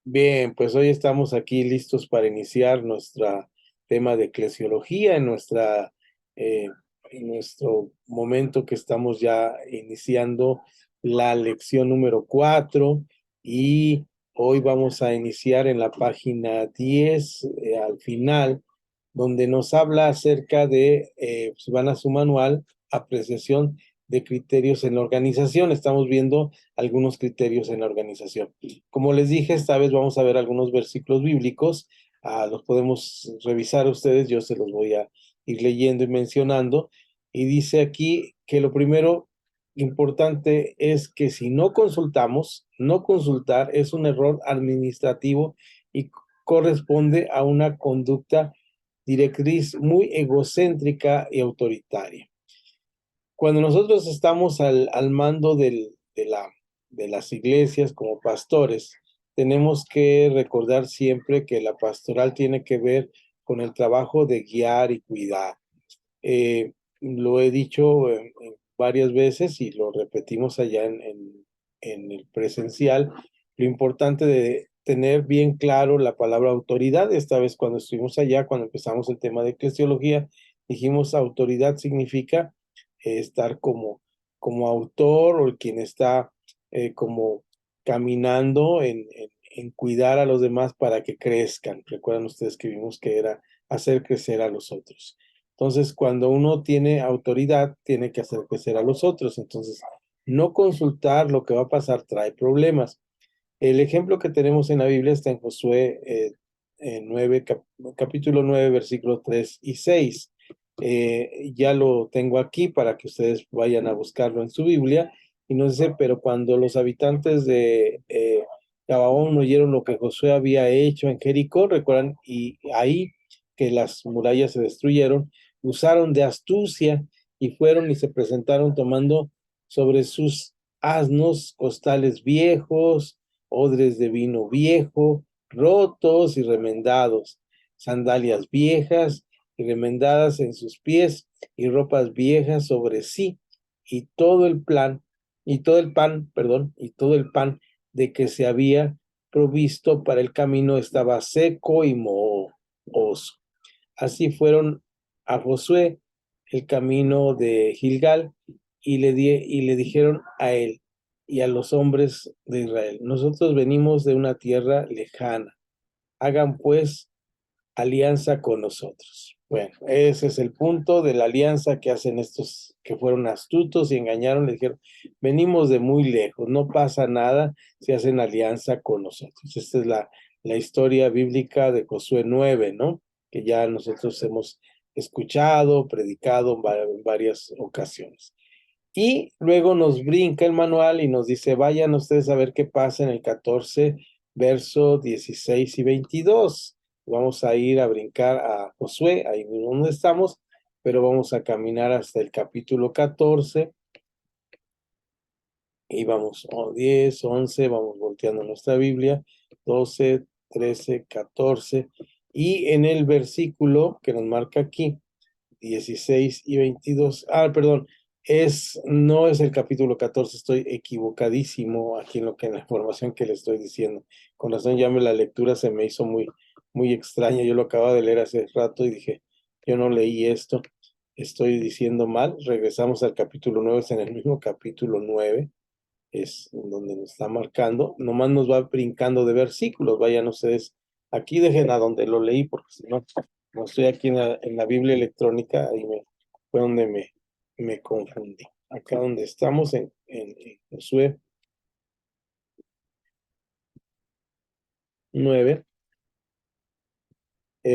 Bien, pues hoy estamos aquí listos para iniciar nuestro tema de eclesiología eh, en nuestro momento que estamos ya iniciando la lección número 4 y hoy vamos a iniciar en la página 10 al final, donde nos habla acerca de, si van a su manual, apreciación de criterios en la organización. Estamos viendo algunos criterios en la organización. Como les dije, esta vez vamos a ver algunos versículos bíblicos. Los podemos revisar ustedes, yo se los voy a ir leyendo y mencionando. Y dice aquí que lo primero importante es que si no consultamos, no consultar es un error administrativo y corresponde a una conducta directriz muy egocéntrica y autoritaria. Cuando nosotros estamos al mando de las iglesias como pastores, tenemos que recordar siempre que la pastoral tiene que ver con el trabajo de guiar y cuidar. Lo he dicho varias veces y lo repetimos allá en el presencial, lo importante de tener bien claro la palabra autoridad. Esta vez cuando estuvimos allá, cuando empezamos el tema de eclesiología, dijimos autoridad significa estar como autor o quien está como caminando en cuidar a los demás para que crezcan. Recuerdan ustedes que vimos que era hacer crecer a los otros. Entonces, cuando uno tiene autoridad, tiene que hacer crecer a los otros. Entonces, no consultar lo que va a pasar trae problemas. El ejemplo que tenemos en la Biblia está en Josué 9, capítulo 9, versículos 3 y 6. Ya lo tengo aquí para que ustedes vayan a buscarlo en su Biblia. Y nos dice, pero cuando los habitantes de Gabaón oyeron lo que Josué había hecho en Jericó, recuerdan, y ahí que las murallas se destruyeron, usaron de astucia y fueron y se presentaron tomando sobre sus asnos costales viejos, odres de vino viejo, rotos y remendados, sandalias viejas y remendadas en sus pies y ropas viejas sobre sí, y todo el plan, y todo el pan, perdón, y todo el pan de que se había provisto para el camino estaba seco y mohoso. Así fueron a Josué el camino de Gilgal y le dijeron a él y a los hombres de Israel, nosotros venimos de una tierra lejana, hagan pues alianza con nosotros. Bueno, ese es el punto de la alianza que hacen estos que fueron astutos y engañaron, le dijeron, venimos de muy lejos, no pasa nada si hacen alianza con nosotros. Esta es la historia bíblica de Josué 9, ¿no? Que ya nosotros hemos escuchado, predicado en varias ocasiones. Y luego nos brinca el manual y nos dice, vayan ustedes a ver qué pasa en el 14, verso 16 y 22. Vamos a ir a brincar a Josué, ahí donde estamos, pero vamos a caminar hasta el capítulo 14 y vamos, 10, 11, vamos volteando nuestra Biblia, 12, 13, 14, y en el versículo que nos marca aquí, 16 y 22. Perdón, no es el capítulo 14, estoy equivocadísimo aquí en la información que le estoy diciendo. Con razón, ya la lectura se me hizo muy extraña. Yo lo acababa de leer hace rato y dije, yo no leí esto, estoy diciendo mal. Regresamos al capítulo 9, es en el mismo capítulo 9, es donde nos está marcando. Nomás nos va brincando de versículos. Vayan ustedes aquí, dejen a donde lo leí, porque si no, no estoy aquí en la Biblia electrónica, ahí fue donde me confundí. Acá donde estamos en Josué 9,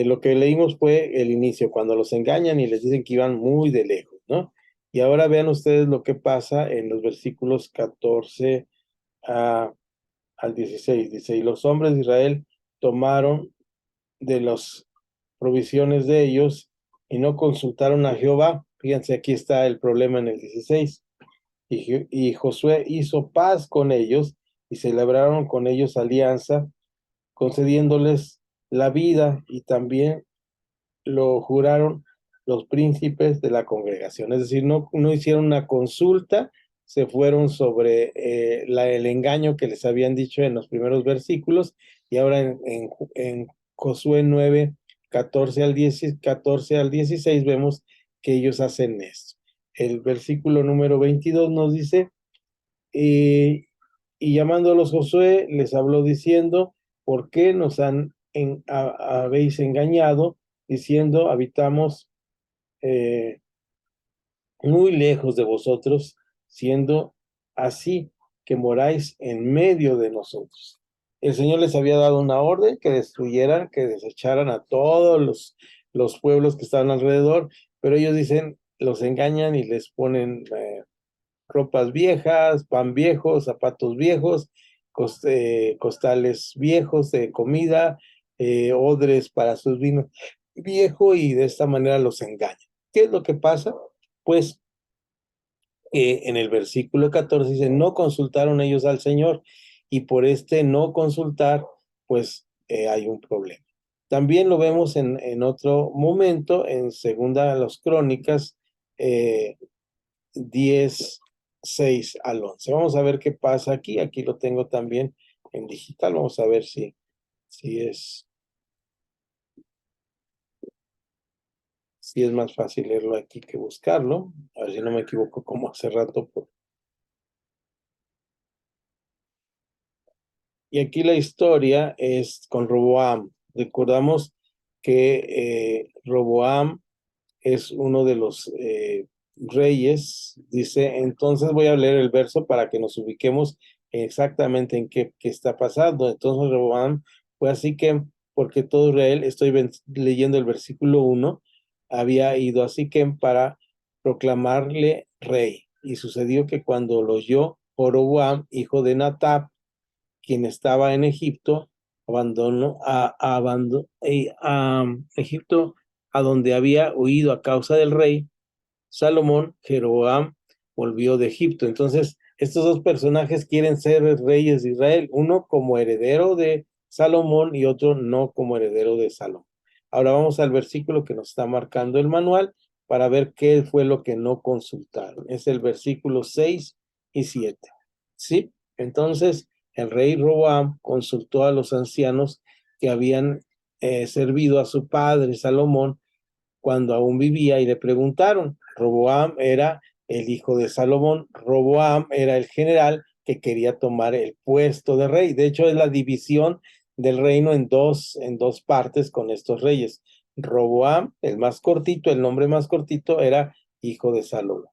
lo que leímos fue el inicio, cuando los engañan y les dicen que iban muy de lejos, ¿no? Y ahora vean ustedes lo que pasa en los versículos 14 al 16. Dice, y los hombres de Israel tomaron de las provisiones de ellos y no consultaron a Jehová. Fíjense, aquí está el problema en el 16. Y Josué hizo paz con ellos y celebraron con ellos alianza, concediéndoles la vida, y también lo juraron los príncipes de la congregación. Es decir, no hicieron una consulta, se fueron sobre el engaño que les habían dicho en los primeros versículos, y ahora en Josué 9, 14 al 16 vemos que ellos hacen esto. El versículo número 22 nos dice, y llamándolos Josué, les habló diciendo, ¿por qué nos habéis engañado? Diciendo, habitamos muy lejos de vosotros, siendo así que moráis en medio de nosotros. El Señor les había dado una orden que destruyeran, que desecharan a todos los pueblos que estaban alrededor, pero ellos dicen, los engañan y les ponen ropas viejas, pan viejo, zapatos viejos, costales viejos de comida, odres para sus vinos viejo, y de esta manera los engañan. ¿Qué es lo que pasa? Pues en el versículo 14 dice, no consultaron ellos al Señor, y por este no consultar, pues hay un problema. También lo vemos en otro momento, en segunda de las Crónicas, 10, 6 al 11. Vamos a ver qué pasa aquí. Aquí lo tengo también en digital. Vamos a ver si es más fácil leerlo aquí que buscarlo. A ver si no me equivoco como hace rato. Y aquí la historia es con Roboam. Recordamos que Roboam es uno de los reyes. Dice, entonces voy a leer el verso para que nos ubiquemos exactamente en qué está pasando. Entonces Roboam fue así que, porque todo Israel, estoy leyendo el versículo 1, había ido a Siquem para proclamarle rey. Y sucedió que cuando lo oyó Roboam, hijo de Natab, quien estaba en Egipto, abandonó a Egipto, a donde había huido a causa del rey Salomón. Jeroboam volvió de Egipto. Entonces, estos dos personajes quieren ser reyes de Israel, uno como heredero de Salomón y otro no como heredero de Salomón. Ahora vamos al versículo que nos está marcando el manual para ver qué fue lo que no consultaron. Es el versículo 6 y 7. ¿Sí? Entonces, el rey Roboam consultó a los ancianos que habían servido a su padre Salomón cuando aún vivía, y le preguntaron. Roboam era el hijo de Salomón. Roboam era el general que quería tomar el puesto de rey. De hecho, es la división del reino en dos partes con estos reyes. Roboam, el más cortito, el nombre más cortito, era hijo de Salomón.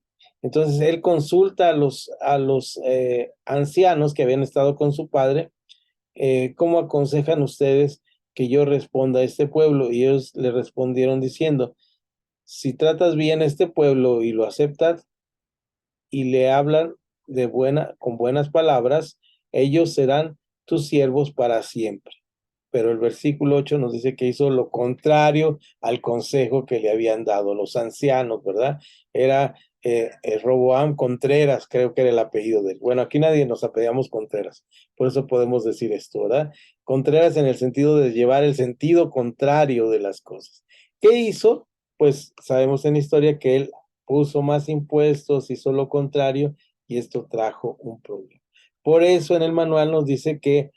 Entonces él consulta a los ancianos que habían estado con su padre, ¿cómo aconsejan ustedes que yo responda a este pueblo? Y ellos le respondieron diciendo, si tratas bien a este pueblo y lo aceptas y le hablan con buenas palabras, ellos serán tus siervos para siempre. Pero el versículo 8 nos dice que hizo lo contrario al consejo que le habían dado los ancianos, ¿verdad? Era Roboam Contreras, creo que era el apellido de él. Bueno, aquí nadie nos apellidamos Contreras, por eso podemos decir esto, ¿verdad? Contreras en el sentido de llevar el sentido contrario de las cosas. ¿Qué hizo? Pues sabemos en la historia que él puso más impuestos, hizo lo contrario, y esto trajo un problema. Por eso en el manual nos dice que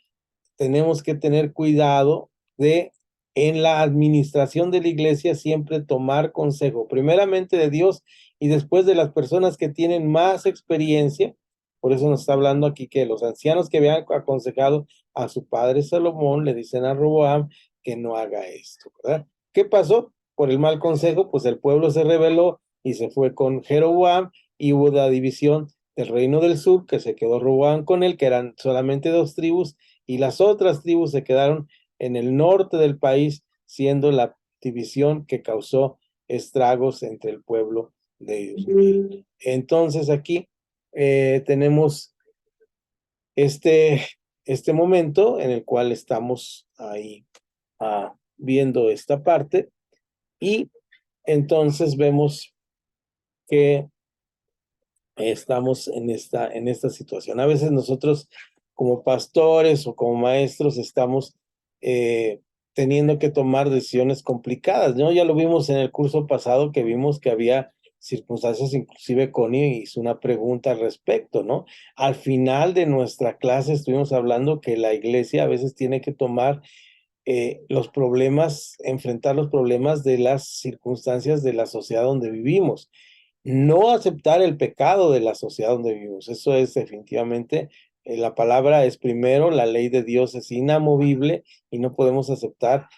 tenemos que tener cuidado de, en la administración de la iglesia, siempre tomar consejo, primeramente de Dios y después de las personas que tienen más experiencia. Por eso nos está hablando aquí que los ancianos que habían aconsejado a su padre Salomón le dicen a Roboam que no haga esto, ¿verdad? ¿Qué pasó? Por el mal consejo, pues el pueblo se rebeló y se fue con Jeroboam, y hubo la división del reino del sur, que se quedó Roboam con él, que eran solamente dos tribus, y las otras tribus se quedaron en el norte del país, siendo la división que causó estragos entre el pueblo de Israel. Entonces aquí tenemos este momento en el cual estamos ahí viendo esta parte, y entonces vemos que estamos en esta situación. A veces nosotros como pastores o como maestros estamos teniendo que tomar decisiones complicadas, ¿no? Ya lo vimos en el curso pasado, que vimos que había circunstancias, inclusive Connie hizo una pregunta al respecto, ¿no? Al final de nuestra clase estuvimos hablando que la iglesia a veces tiene que tomar los problemas, enfrentar los problemas de las circunstancias de la sociedad donde vivimos. No aceptar el pecado de la sociedad donde vivimos. Eso es definitivamente, la palabra es primero, la ley de Dios es inamovible y no podemos aceptar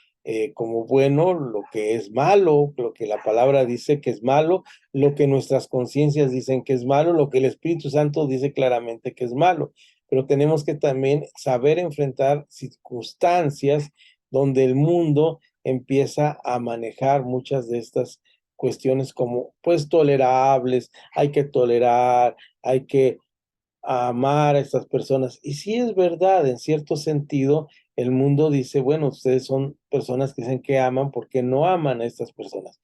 como bueno lo que es malo, lo que la palabra dice que es malo, lo que nuestras conciencias dicen que es malo, lo que el Espíritu Santo dice claramente que es malo. Pero tenemos que también saber enfrentar circunstancias donde el mundo empieza a manejar muchas de estas cuestiones como pues tolerables, hay que tolerar, hay que amar a estas personas. Y sí es verdad, en cierto sentido, el mundo dice, bueno, ustedes son personas que dicen que aman porque no aman a estas personas.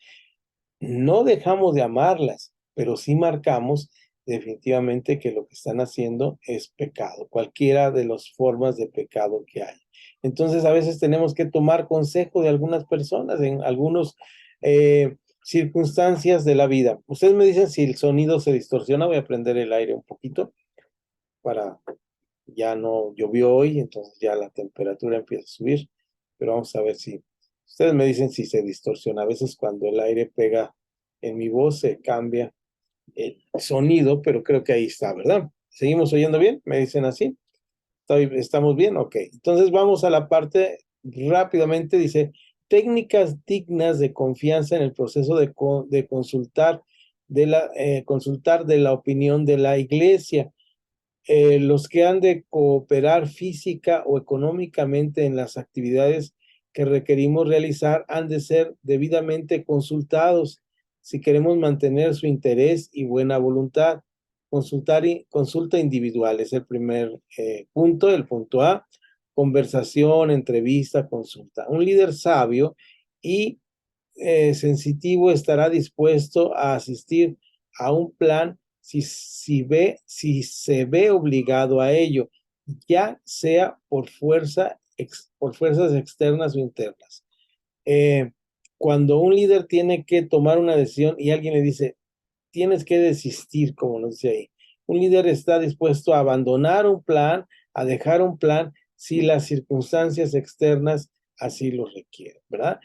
No dejamos de amarlas, pero sí marcamos definitivamente que lo que están haciendo es pecado, cualquiera de las formas de pecado que hay. Entonces, a veces tenemos que tomar consejo de algunas personas en algunos circunstancias de la vida. Ustedes me dicen si el sonido se distorsiona, voy a prender el aire un poquito para, ya no llovió hoy, entonces ya la temperatura empieza a subir, pero vamos a ver si, ustedes me dicen si se distorsiona. A veces cuando el aire pega en mi voz se cambia el sonido, pero creo que ahí está, ¿verdad? ¿Seguimos oyendo bien? ¿Me dicen así? ¿Estamos bien? Ok. Entonces vamos a la parte rápidamente, dice, técnicas dignas de confianza en el proceso de consultar de la opinión de la iglesia. Los que han de cooperar física o económicamente en las actividades que requerimos realizar han de ser debidamente consultados si queremos mantener su interés y buena voluntad. Consulta individual es el primer punto, el punto A. Conversación, entrevista, consulta. Un líder sabio y sensitivo estará dispuesto a asistir a un plan si se ve obligado a ello, ya sea por fuerzas externas o internas. Eh, Cuando un líder tiene que tomar una decisión y alguien le dice, tienes que desistir, como nos dice ahí, un líder está dispuesto a abandonar un plan, a dejar un plan, si las circunstancias externas así lo requieren, ¿verdad?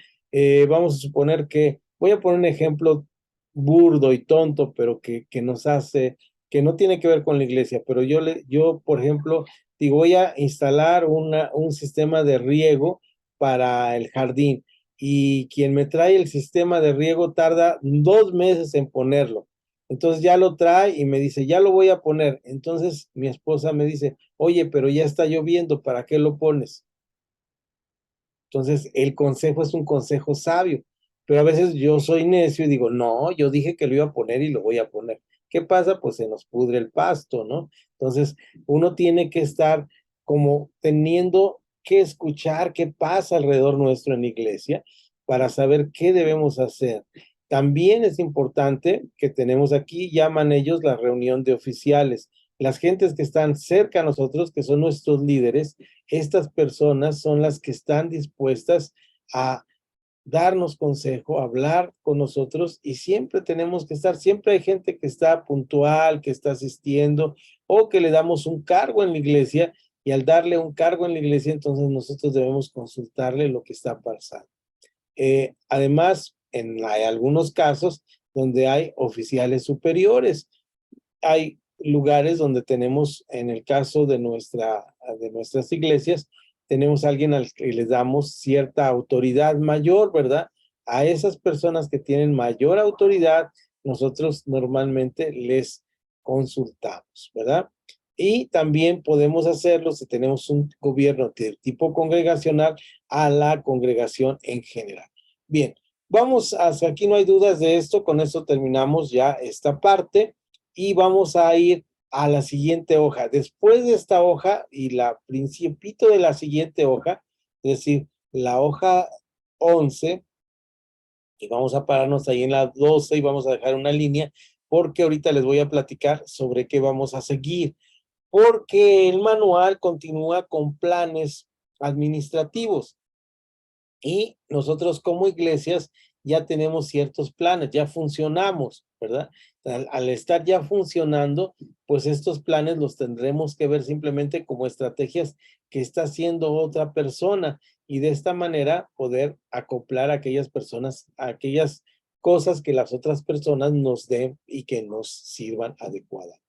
Vamos a suponer que, voy a poner un ejemplo burdo y tonto, pero que nos hace, que no tiene que ver con la iglesia, pero yo, por ejemplo, digo, voy a instalar un sistema de riego para el jardín y quien me trae el sistema de riego tarda 2 meses en ponerlo. Entonces ya lo trae y me dice, ya lo voy a poner. Entonces mi esposa me dice, oye, pero ya está lloviendo, ¿para qué lo pones? Entonces, el consejo es un consejo sabio, pero a veces yo soy necio y digo, no, yo dije que lo iba a poner y lo voy a poner. ¿Qué pasa? Pues se nos pudre el pasto, ¿no? Entonces, uno tiene que estar como teniendo que escuchar qué pasa alrededor nuestro en la iglesia para saber qué debemos hacer. También es importante que tenemos aquí, llaman ellos la reunión de oficiales. Las gentes que están cerca a nosotros, que son nuestros líderes, estas personas son las que están dispuestas a darnos consejo, a hablar con nosotros y siempre tenemos que estar, siempre hay gente que está puntual, que está asistiendo o que le damos un cargo en la iglesia y al darle un cargo en la iglesia, entonces nosotros debemos consultarle lo que está pasando. Además, hay algunos casos donde hay oficiales superiores. Hay lugares donde tenemos, en el caso de nuestras iglesias, tenemos a alguien al que les damos cierta autoridad mayor, ¿verdad? A esas personas que tienen mayor autoridad, nosotros normalmente les consultamos, ¿verdad? Y también podemos hacerlo si tenemos un gobierno de tipo congregacional a la congregación en general. Bien, vamos hasta aquí, no hay dudas de esto, con esto terminamos ya esta parte y vamos a ir a la siguiente hoja. Después de esta hoja y la principito de la siguiente hoja, es decir, la hoja 11, y vamos a pararnos ahí en la 12 y vamos a dejar una línea, porque ahorita les voy a platicar sobre qué vamos a seguir, porque el manual continúa con planes administrativos y nosotros como iglesias ya tenemos ciertos planes, ya funcionamos, ¿verdad? Al estar ya funcionando, pues estos planes los tendremos que ver simplemente como estrategias que está haciendo otra persona y de esta manera poder acoplar a aquellas personas, a aquellas cosas que las otras personas nos den y que nos sirvan adecuadamente.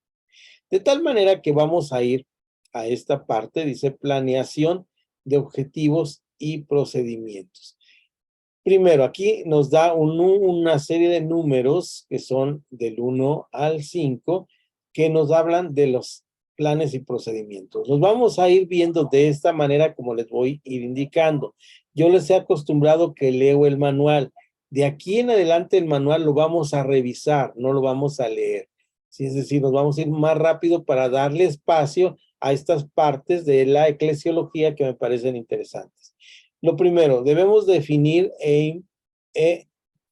De tal manera que vamos a ir a esta parte, dice planeación de objetivos y procedimientos. Primero, aquí nos da una serie de números que son del 1 al 5, que nos hablan de los planes y procedimientos. Los vamos a ir viendo de esta manera como les voy a ir indicando. Yo les he acostumbrado que leo el manual. De aquí en adelante el manual lo vamos a revisar, no lo vamos a leer. Sí, es decir, nos vamos a ir más rápido para darle espacio a estas partes de la eclesiología que me parecen interesantes. Lo primero, debemos definir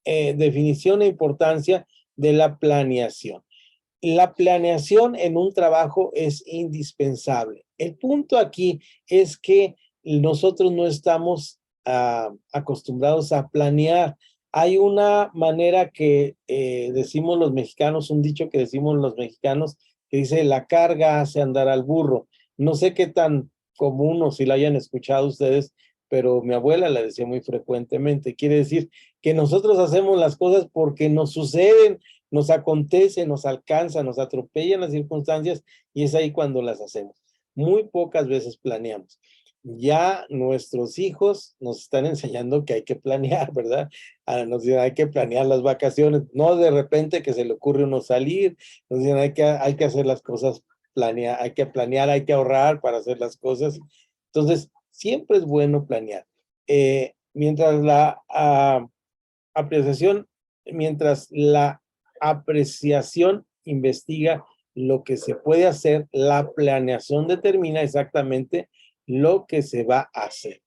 definición e importancia de la planeación. La planeación en un trabajo es indispensable. El punto aquí es que nosotros no estamos acostumbrados a planear. Hay una manera que decimos los mexicanos, un dicho que decimos los mexicanos, que dice, la carga hace andar al burro. No sé qué tan común o si la hayan escuchado ustedes, pero mi abuela la decía muy frecuentemente. Quiere decir que nosotros hacemos las cosas porque nos suceden, nos acontece, nos alcanza, nos atropellan las circunstancias y es ahí cuando las hacemos. Muy pocas veces planeamos. Ya nuestros hijos nos están enseñando que hay que planear, ¿verdad? Nos dicen hay que planear las vacaciones, no de repente que se le ocurre uno salir, nos dicen hay que hacer las cosas, hay que planear, hay que ahorrar para hacer las cosas. Entonces, siempre es bueno planear. Mientras la apreciación investiga lo que se puede hacer, la planeación determina exactamente lo que se va a hacer.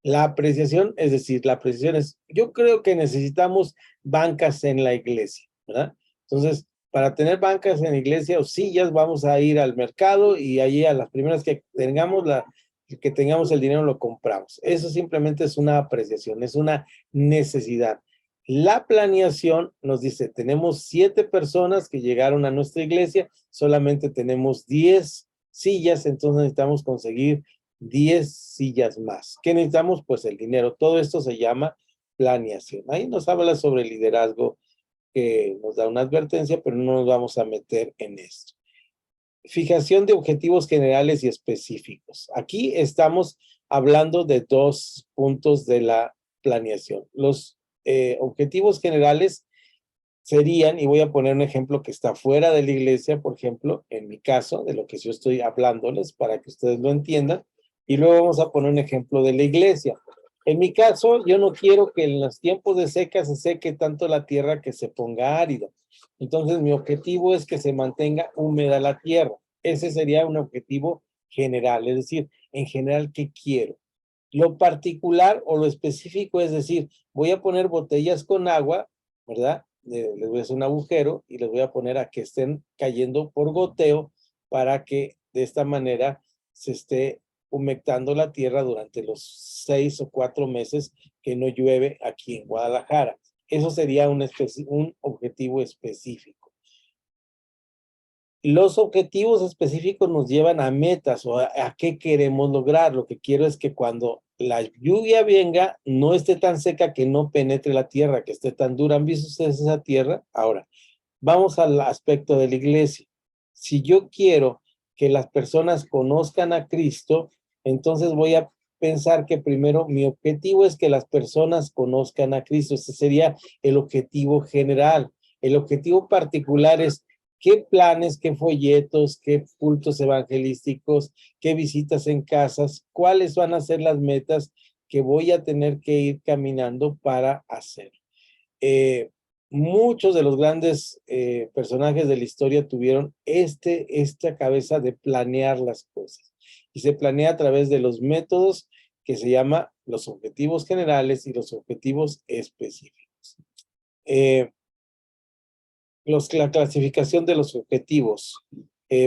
La apreciación, es decir, la apreciación es, yo creo que necesitamos bancas en la iglesia, ¿verdad? Entonces, para tener bancas en la iglesia o sillas, vamos a ir al mercado y allí a las primeras que tengamos el dinero lo compramos. Eso simplemente es una apreciación, es una necesidad. La planeación nos dice, tenemos 7 personas que llegaron a nuestra iglesia, solamente tenemos 10 sillas, entonces necesitamos conseguir 10 sillas más. ¿Qué necesitamos? Pues el dinero. Todo esto se llama planeación. Ahí nos habla sobre el liderazgo que nos da una advertencia, pero no nos vamos a meter en esto. Fijación de objetivos generales y específicos. Aquí estamos hablando de 2 puntos de la planeación. Los objetivos generales serían, y voy a poner un ejemplo que está fuera de la iglesia, por ejemplo, en mi caso, de lo que yo estoy hablándoles para que ustedes lo entiendan, y luego vamos a poner un ejemplo de la iglesia. En mi caso, yo no quiero que en los tiempos de seca se seque tanto la tierra que se ponga árida. Entonces, mi objetivo es que se mantenga húmeda la tierra. Ese sería un objetivo general, es decir, en general, ¿qué quiero? Lo particular o lo específico es decir, voy a poner botellas con agua, ¿verdad? Les voy a hacer un agujero y les voy a poner a que estén cayendo por goteo para que de esta manera se esté humectando la tierra durante los 6 o 4 meses que no llueve aquí en Guadalajara. Eso sería un objetivo específico. Los objetivos específicos nos llevan a metas o a qué queremos lograr. Lo que quiero es que cuando la lluvia venga, no esté tan seca que no penetre la tierra, que esté tan dura. ¿Han visto ustedes esa tierra? Ahora, vamos al aspecto de la iglesia. Si yo quiero que las personas conozcan a Cristo, entonces voy a pensar que primero mi objetivo es que las personas conozcan a Cristo. Ese sería el objetivo general. El objetivo particular es qué planes, qué folletos, qué cultos evangelísticos, qué visitas en casas, cuáles van a ser las metas que voy a tener que ir caminando para hacer. Muchos de los grandes personajes de la historia tuvieron esta cabeza de planear las cosas. Y se planea a través de los métodos que se llama los objetivos generales y los objetivos específicos. La clasificación de los objetivos.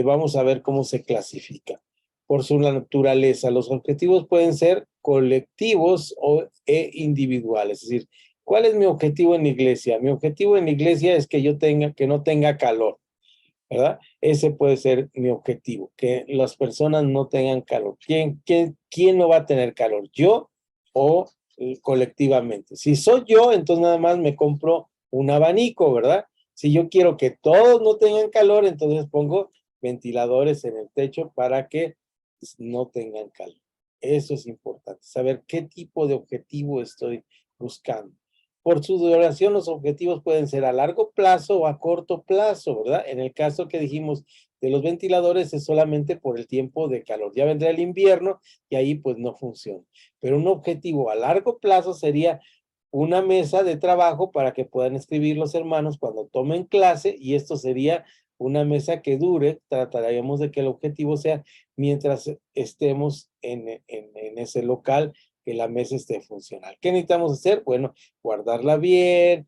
Vamos a ver cómo se clasifica. Por su naturaleza, los objetivos pueden ser colectivos e individuales, es decir, ¿Cuál es mi objetivo en la iglesia? Mi objetivo en la iglesia es que que no tenga calor, ¿verdad? Ese puede ser mi objetivo, que las personas no tengan calor. ¿Quién no va a tener calor? ¿Yo o colectivamente? Si soy yo, entonces nada más me compro un abanico, ¿verdad? Si yo quiero que todos no tengan calor, entonces pongo ventiladores en el techo para que no tengan calor. Eso es importante, saber qué tipo de objetivo estoy buscando. Por su duración, los objetivos pueden ser a largo plazo o a corto plazo, ¿verdad? En el caso que dijimos de los ventiladores es solamente por el tiempo de calor. Ya vendrá el invierno y ahí pues no funciona. Pero un objetivo a largo plazo sería una mesa de trabajo para que puedan escribir los hermanos cuando tomen clase, y esto sería una mesa que dure. Trataríamos de que el objetivo sea mientras estemos en ese local, que la mesa esté funcional. ¿Qué necesitamos hacer? Bueno, guardarla bien,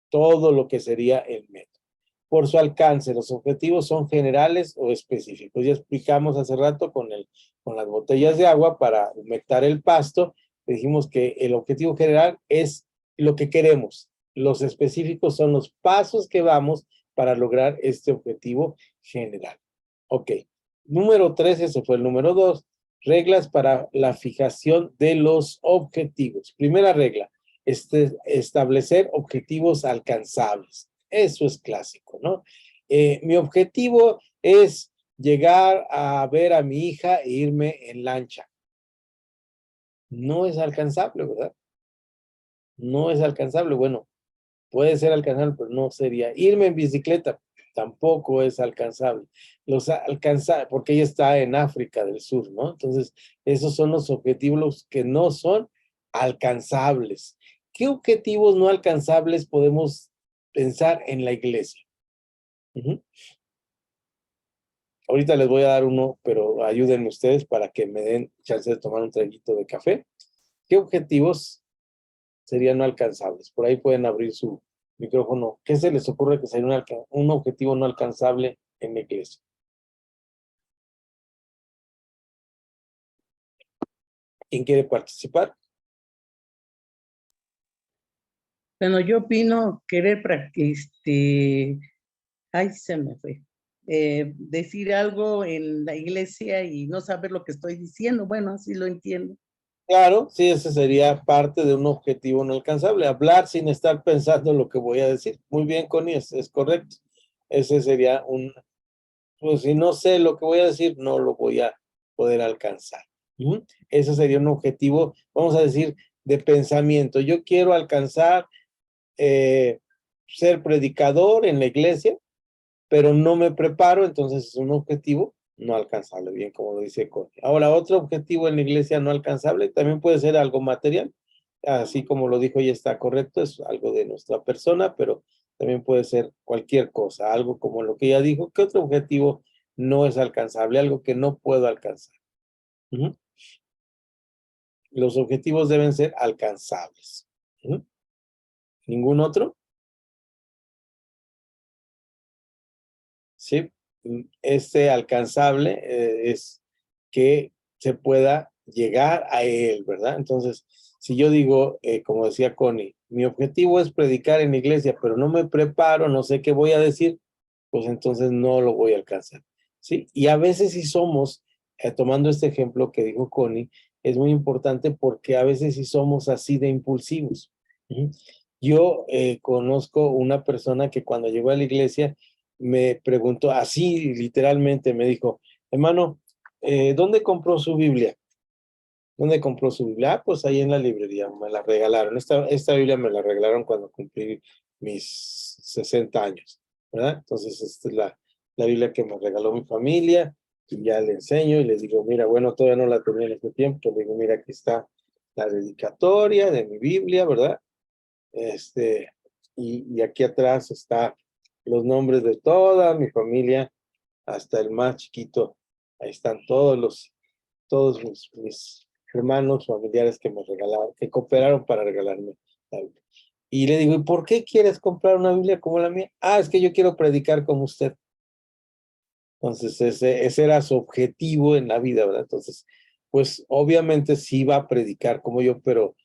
todo lo que sería el método. Por su alcance, los objetivos son generales o específicos. Ya explicamos hace rato con las botellas de agua para humectar el pasto. Dijimos que el objetivo general es lo que queremos. Los específicos son los pasos que vamos para lograr este objetivo general. Ok. Número 3, ese fue el número 2. Reglas para la fijación de los objetivos. Primera regla, establecer objetivos alcanzables. Eso es clásico, ¿no? Mi objetivo es llegar a ver a mi hija e irme en lancha. No es alcanzable, ¿verdad? No es alcanzable. Bueno, puede ser alcanzable, pero no sería. Irme en bicicleta tampoco es alcanzable. Porque ella está en África del Sur, ¿no? Entonces, esos son los objetivos que no son alcanzables. ¿Qué objetivos no alcanzables podemos pensar en la iglesia? Ujú. Ahorita les voy a dar uno, pero ayúdenme ustedes para que me den chance de tomar un traguito de café. ¿Qué objetivos serían no alcanzables? Por ahí pueden abrir su micrófono. ¿Qué se les ocurre que sería un objetivo no alcanzable en la iglesia? ¿Quién quiere participar? Bueno, yo opino ay, se me fue, decir algo en la iglesia y no saber lo que estoy diciendo. Bueno, así lo entiendo. Claro, sí, ese sería parte de un objetivo no alcanzable. Hablar sin estar pensando lo que voy a decir. Muy bien, Connie, es correcto. Ese sería pues si no sé lo que voy a decir, no lo voy a poder alcanzar. ¿Mm? Ese sería un objetivo, vamos a decir, de pensamiento. Yo quiero alcanzar ser predicador en la iglesia, pero no me preparo, entonces es un objetivo no alcanzable, bien como lo dice Connie. Ahora, otro objetivo en la iglesia no alcanzable también puede ser algo material, así como lo dijo, ya está correcto, es algo de nuestra persona, pero también puede ser cualquier cosa, algo como lo que ella dijo. ¿Qué otro objetivo no es alcanzable? Algo que no puedo alcanzar. Ujú. Los objetivos deben ser alcanzables. Ujú. ¿Ningún otro? ¿Sí? Este alcanzable es que se pueda llegar a él, ¿verdad? Entonces, si yo digo, como decía Connie, mi objetivo es predicar en la iglesia, pero no me preparo, no sé qué voy a decir, pues entonces no lo voy a alcanzar, ¿sí? Y a veces si somos, tomando este ejemplo que dijo Connie, es muy importante porque a veces si somos así de impulsivos. ¿Sí? Yo conozco una persona que cuando llegó a la iglesia, me preguntó, así literalmente me dijo, hermano, ¿dónde compró su Biblia? ¿Dónde compró su Biblia? Ah, pues ahí en la librería, me la regalaron. Esta Biblia me la regalaron cuando cumplí mis 60 años, ¿verdad? Entonces, esta es la Biblia que me regaló mi familia, y ya le enseño y le digo, mira, bueno, todavía no la tenía en este tiempo, le digo, mira, aquí está la dedicatoria de mi Biblia, ¿verdad? Este, y aquí atrás está los nombres de toda mi familia, hasta el más chiquito. Ahí están todos mis hermanos, familiares que me regalaron, que cooperaron para regalarme la Biblia. Y le digo, ¿y por qué quieres comprar una Biblia como la mía? Ah, es que yo quiero predicar como usted. Entonces, ese era su objetivo en la vida, ¿verdad? Entonces, pues obviamente sí va a predicar como yo, pero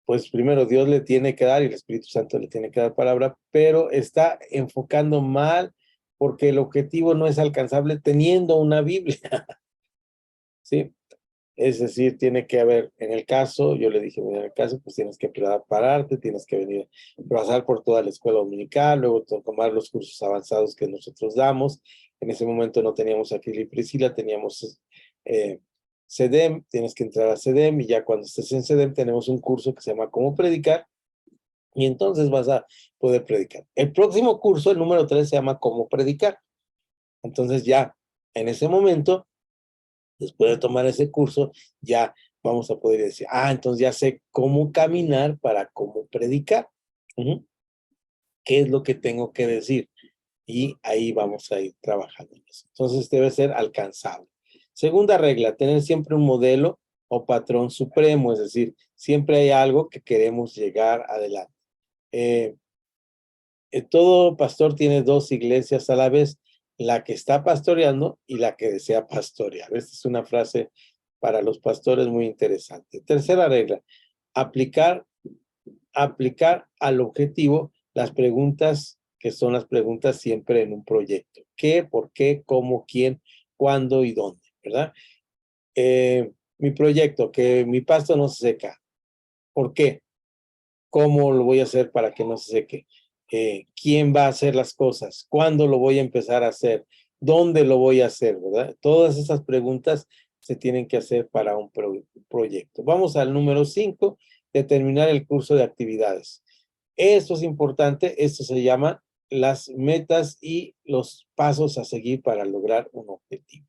pues primero Dios le tiene que dar y el Espíritu Santo le tiene que dar palabra, pero está enfocando mal porque el objetivo no es alcanzable teniendo una Biblia, ¿sí? Es decir, tiene que haber, en el caso, yo le dije, bueno, en el caso, pues tienes que prepararte, tienes que venir, pasar por toda la escuela dominical, luego tomar los cursos avanzados que nosotros damos. En ese momento no teníamos a Aquila y Priscila, teníamos CEDEM, tienes que entrar a CEDEM y ya cuando estés en CEDEM tenemos un curso que se llama Cómo Predicar y entonces vas a poder predicar. El próximo curso, el número 3, se llama Cómo Predicar. Entonces ya, en ese momento, después de tomar ese curso, ya vamos a poder decir, entonces ya sé cómo caminar para cómo predicar. ¿Qué es lo que tengo que decir? Y ahí vamos a ir trabajando en eso. Entonces debe ser alcanzable. Segunda regla, tener siempre un modelo o patrón supremo, es decir, siempre hay algo que queremos llegar adelante. Todo pastor tiene dos iglesias a la vez, la que está pastoreando y la que desea pastorear. Esta es una frase para los pastores muy interesante. Tercera regla, aplicar al objetivo las preguntas que son las preguntas siempre en un proyecto. ¿Qué, por qué, cómo, quién, cuándo y dónde? ¿Verdad? Mi proyecto, que mi pasto no se seca. ¿Por qué? ¿Cómo lo voy a hacer para que no se seque? ¿Quién va a hacer las cosas? ¿Cuándo lo voy a empezar a hacer? ¿Dónde lo voy a hacer? ¿Verdad? Todas esas preguntas se tienen que hacer para un proyecto. Vamos al número 5, determinar el curso de actividades. Esto es importante, esto se llama las metas y los pasos a seguir para lograr un objetivo.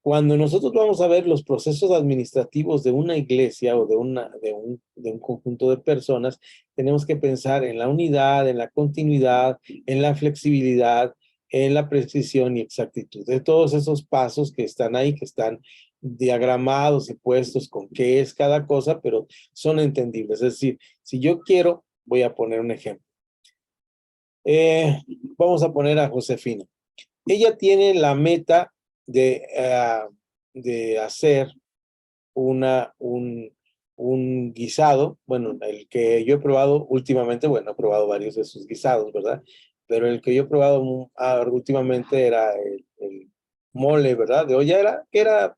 Cuando nosotros vamos a ver los procesos administrativos de una iglesia o de un conjunto de personas, tenemos que pensar en la unidad, en la continuidad, en la flexibilidad, en la precisión y exactitud. De todos esos pasos que están ahí, que están diagramados y puestos con qué es cada cosa, pero son entendibles. Es decir, si yo quiero, voy a poner un ejemplo. Vamos a poner a Josefina. Ella tiene la meta de hacer un guisado, bueno, el que yo he probado últimamente, bueno, he probado varios de sus guisados, ¿verdad? Pero el que yo he probado últimamente era el mole, ¿verdad? De olla que era,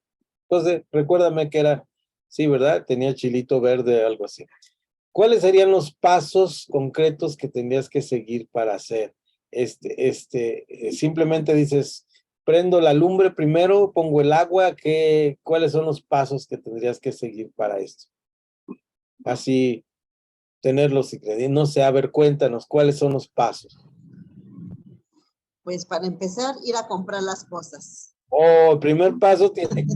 pues recuérdame que era, sí, ¿verdad? Tenía chilito verde, algo así. ¿Cuáles serían los pasos concretos que tendrías que seguir para hacer? Simplemente dices, prendo la lumbre primero, pongo el agua, ¿cuáles son los pasos que tendrías que seguir para esto? Así, tener los ingredientes, no sé, a ver, cuéntanos, ¿cuáles son los pasos? Pues para empezar, ir a comprar las cosas. El primer paso tiene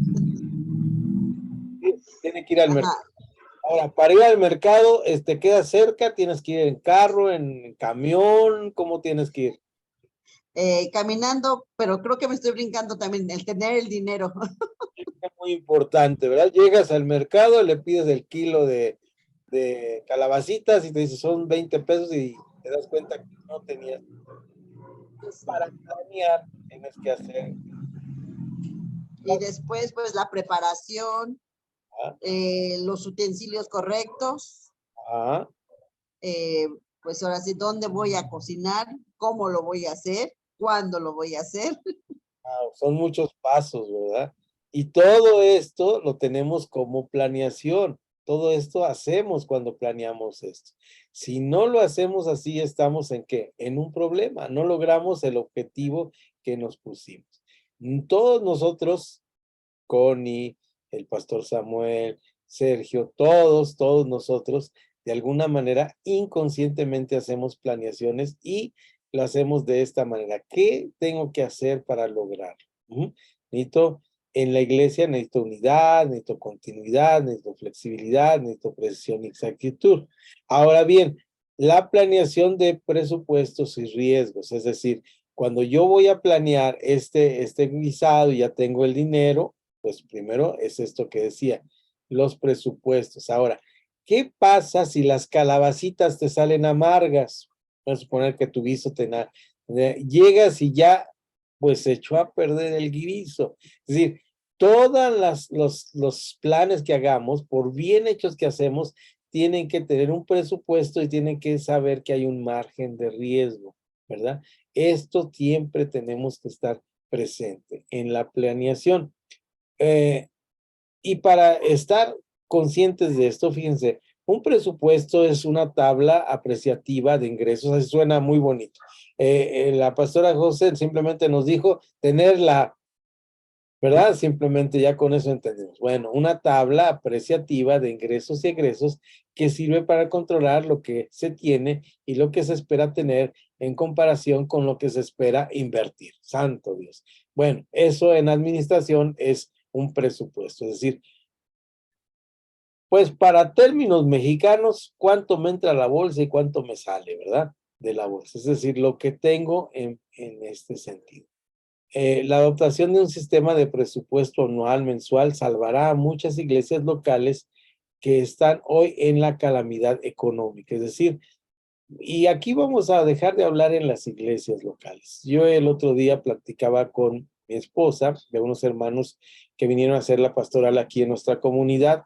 que ir al mercado. Ahora, para ir al mercado, queda cerca, tienes que ir en carro, en camión, ¿cómo tienes que ir? Caminando, pero creo que me estoy brincando también el tener el dinero. Es muy importante, ¿verdad? Llegas al mercado, le pides el kilo de calabacitas y te dice son 20 pesos y te das cuenta que no tenías. Para planear tienes que hacer. Y después, pues la preparación, los utensilios correctos. Pues ahora sí, ¿dónde voy a cocinar? ¿Cómo lo voy a hacer? ¿Cuándo lo voy a hacer? Son muchos pasos, ¿verdad? Y todo esto lo tenemos como planeación. Todo esto hacemos cuando planeamos esto. Si no lo hacemos así, estamos ¿en qué? En un problema. No logramos el objetivo que nos pusimos. Todos nosotros, Connie, el pastor Samuel, Sergio, todos nosotros, de alguna manera, inconscientemente hacemos planeaciones y lo hacemos de esta manera. ¿Qué tengo que hacer para lograrlo? Necesito, en la iglesia necesito unidad, necesito continuidad, necesito flexibilidad, necesito precisión y exactitud. Ahora bien, la planeación de presupuestos y riesgos, es decir, cuando yo voy a planear este guisado y ya tengo el dinero, pues primero es esto que decía, los presupuestos. Ahora, ¿qué pasa si las calabacitas te salen amargas? Vamos a suponer que tu guiso llegas y ya pues se echó a perder el guiso. Es decir, todos los planes que hagamos, por bien hechos que hacemos, tienen que tener un presupuesto y tienen que saber que hay un margen de riesgo, ¿verdad? Esto siempre tenemos que estar presente en la planeación. Y para estar conscientes de esto, fíjense, un presupuesto es una tabla apreciativa de ingresos, así suena muy bonito. La pastora José simplemente nos dijo tener la, ¿verdad? Simplemente ya con eso entendemos. Bueno, una tabla apreciativa de ingresos y egresos que sirve para controlar lo que se tiene y lo que se espera tener en comparación con lo que se espera invertir. Santo Dios. Bueno, eso en administración es un presupuesto, es decir, pues para términos mexicanos, cuánto me entra a la bolsa y cuánto me sale, ¿verdad? De la bolsa, es decir, lo que tengo en este sentido. La adoptación de un sistema de presupuesto anual mensual salvará a muchas iglesias locales que están hoy en la calamidad económica, es decir, y aquí vamos a dejar de hablar en las iglesias locales. Yo el otro día platicaba con mi esposa de unos hermanos que vinieron a hacer la pastoral aquí en nuestra comunidad,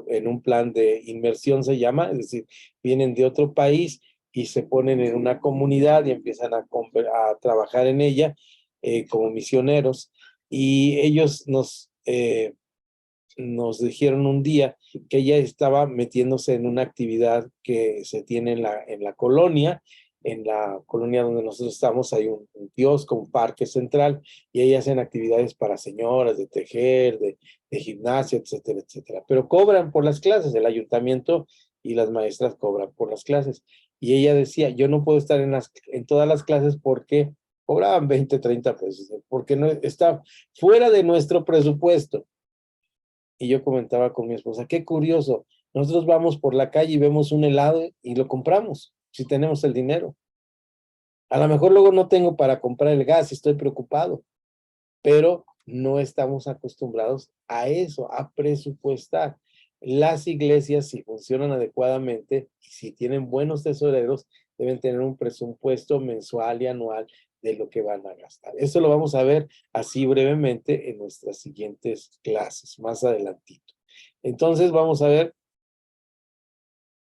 en un plan de inmersión se llama, es decir, vienen de otro país y se ponen en una comunidad y empiezan a trabajar en ella como misioneros. Y ellos nos dijeron un día que ella estaba metiéndose en una actividad que se tiene en la colonia donde nosotros estamos, hay un kiosco, un parque central, y ellas hacen actividades para señoras, de tejer, de gimnasia, etcétera, etcétera. Pero cobran por las clases, el ayuntamiento y las maestras cobran por las clases. Y ella decía, yo no puedo estar en todas las clases porque cobraban 20, 30 pesos, porque no está fuera de nuestro presupuesto. Y yo comentaba con mi esposa, qué curioso, nosotros vamos por la calle y vemos un helado y lo compramos, si tenemos el dinero. A lo mejor luego no tengo para comprar el gas y estoy preocupado, pero no estamos acostumbrados a eso, a presupuestar. Las iglesias, si funcionan adecuadamente, si tienen buenos tesoreros, deben tener un presupuesto mensual y anual de lo que van a gastar. Eso lo vamos a ver así brevemente en nuestras siguientes clases, más adelantito. Entonces vamos a ver,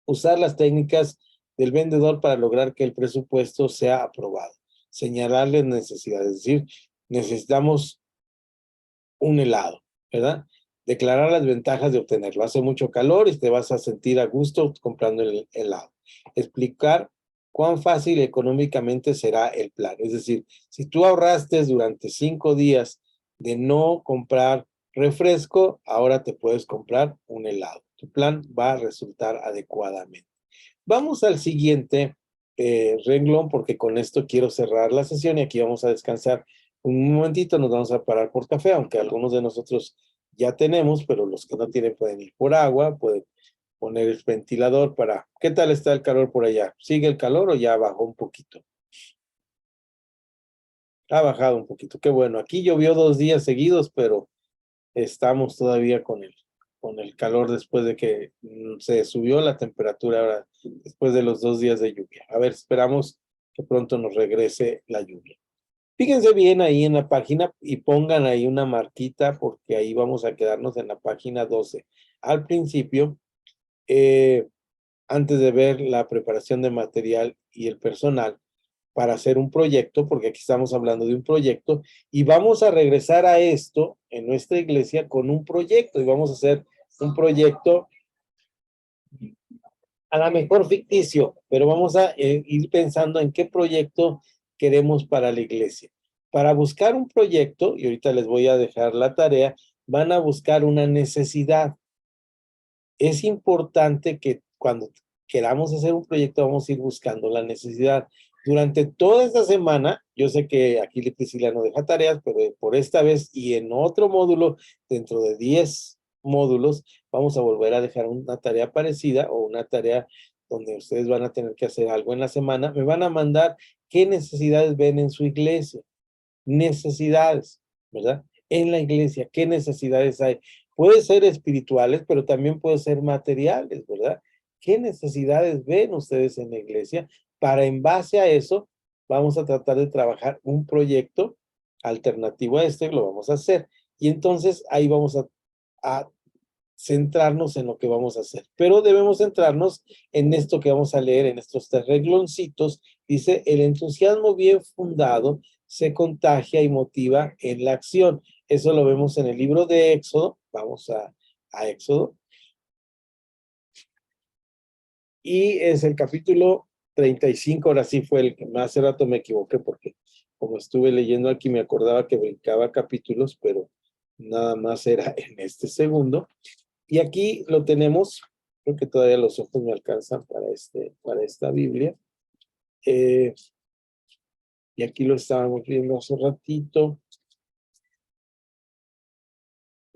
usar las técnicas del vendedor para lograr que el presupuesto sea aprobado. Señalarles necesidades, es decir, necesitamos un helado, ¿verdad? Declarar las ventajas de obtenerlo. Hace mucho calor y te vas a sentir a gusto comprando el helado. Explicar cuán fácil económicamente será el plan. Es decir, si tú ahorraste durante 5 días de no comprar refresco, ahora te puedes comprar un helado. Tu plan va a resultar adecuadamente. Vamos al siguiente renglón porque con esto quiero cerrar la sesión y aquí vamos a descansar un momentito, nos vamos a parar por café, aunque algunos de nosotros ya tenemos, pero los que no tienen pueden ir por agua, pueden poner el ventilador para... ¿Qué tal está el calor por allá? ¿Sigue el calor o ya bajó un poquito? Ha bajado un poquito, qué bueno. Aquí llovió 2 días seguidos, pero estamos todavía con el calor después de que se subió la temperatura ahora, después de los 2 días de lluvia. A ver, esperamos que pronto nos regrese la lluvia. Fíjense bien ahí en la página y pongan ahí una marquita porque ahí vamos a quedarnos en la página 12. Al principio, antes de ver la preparación de material y el personal para hacer un proyecto, porque aquí estamos hablando de un proyecto, y vamos a regresar a esto en nuestra iglesia con un proyecto y vamos a hacer un proyecto a lo mejor ficticio, pero vamos a ir pensando en qué proyecto queremos para la iglesia. Para buscar un proyecto, y ahorita les voy a dejar la tarea, van a buscar una necesidad. Es importante que cuando queramos hacer un proyecto vamos a ir buscando la necesidad. Durante toda esta semana, yo sé que aquí Priscila no deja tareas, pero por esta vez y en otro módulo, dentro de 10 módulos, vamos a volver a dejar una tarea parecida o una tarea donde ustedes van a tener que hacer algo en la semana. Me van a mandar qué necesidades ven en su iglesia. Necesidades, ¿verdad? En la iglesia, ¿qué necesidades hay? Puede ser espirituales, pero también puede ser materiales, ¿verdad? ¿Qué necesidades ven ustedes en la iglesia? Para en base a eso, vamos a tratar de trabajar un proyecto alternativo a este, lo vamos a hacer. Y entonces ahí vamos a centrarnos en lo que vamos a hacer. Pero debemos centrarnos en esto que vamos a leer, en estos 3 regloncitos. Dice, el entusiasmo bien fundado se contagia y motiva en la acción. Eso lo vemos en el libro de Éxodo. Vamos a Éxodo. Y es el capítulo 35. Ahora sí fue el que más, hace rato me equivoqué porque como estuve leyendo aquí me acordaba que brincaba capítulos, pero nada más era en este segundo. Y aquí lo tenemos, creo que todavía los ojos me alcanzan para esta Biblia. Y aquí lo estábamos viendo hace ratito.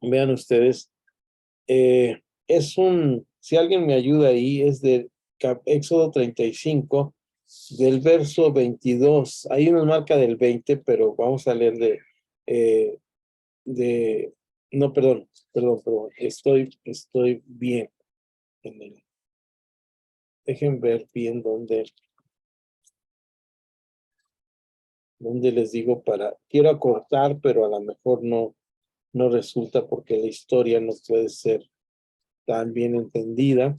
Vean ustedes, si alguien me ayuda ahí, es de Éxodo 35, del verso 22. Ahí nos marca del 20, pero vamos a leer no, perdón, estoy bien. Dejen ver bien dónde les digo quiero acortar, pero a lo mejor no resulta porque la historia no puede ser tan bien entendida,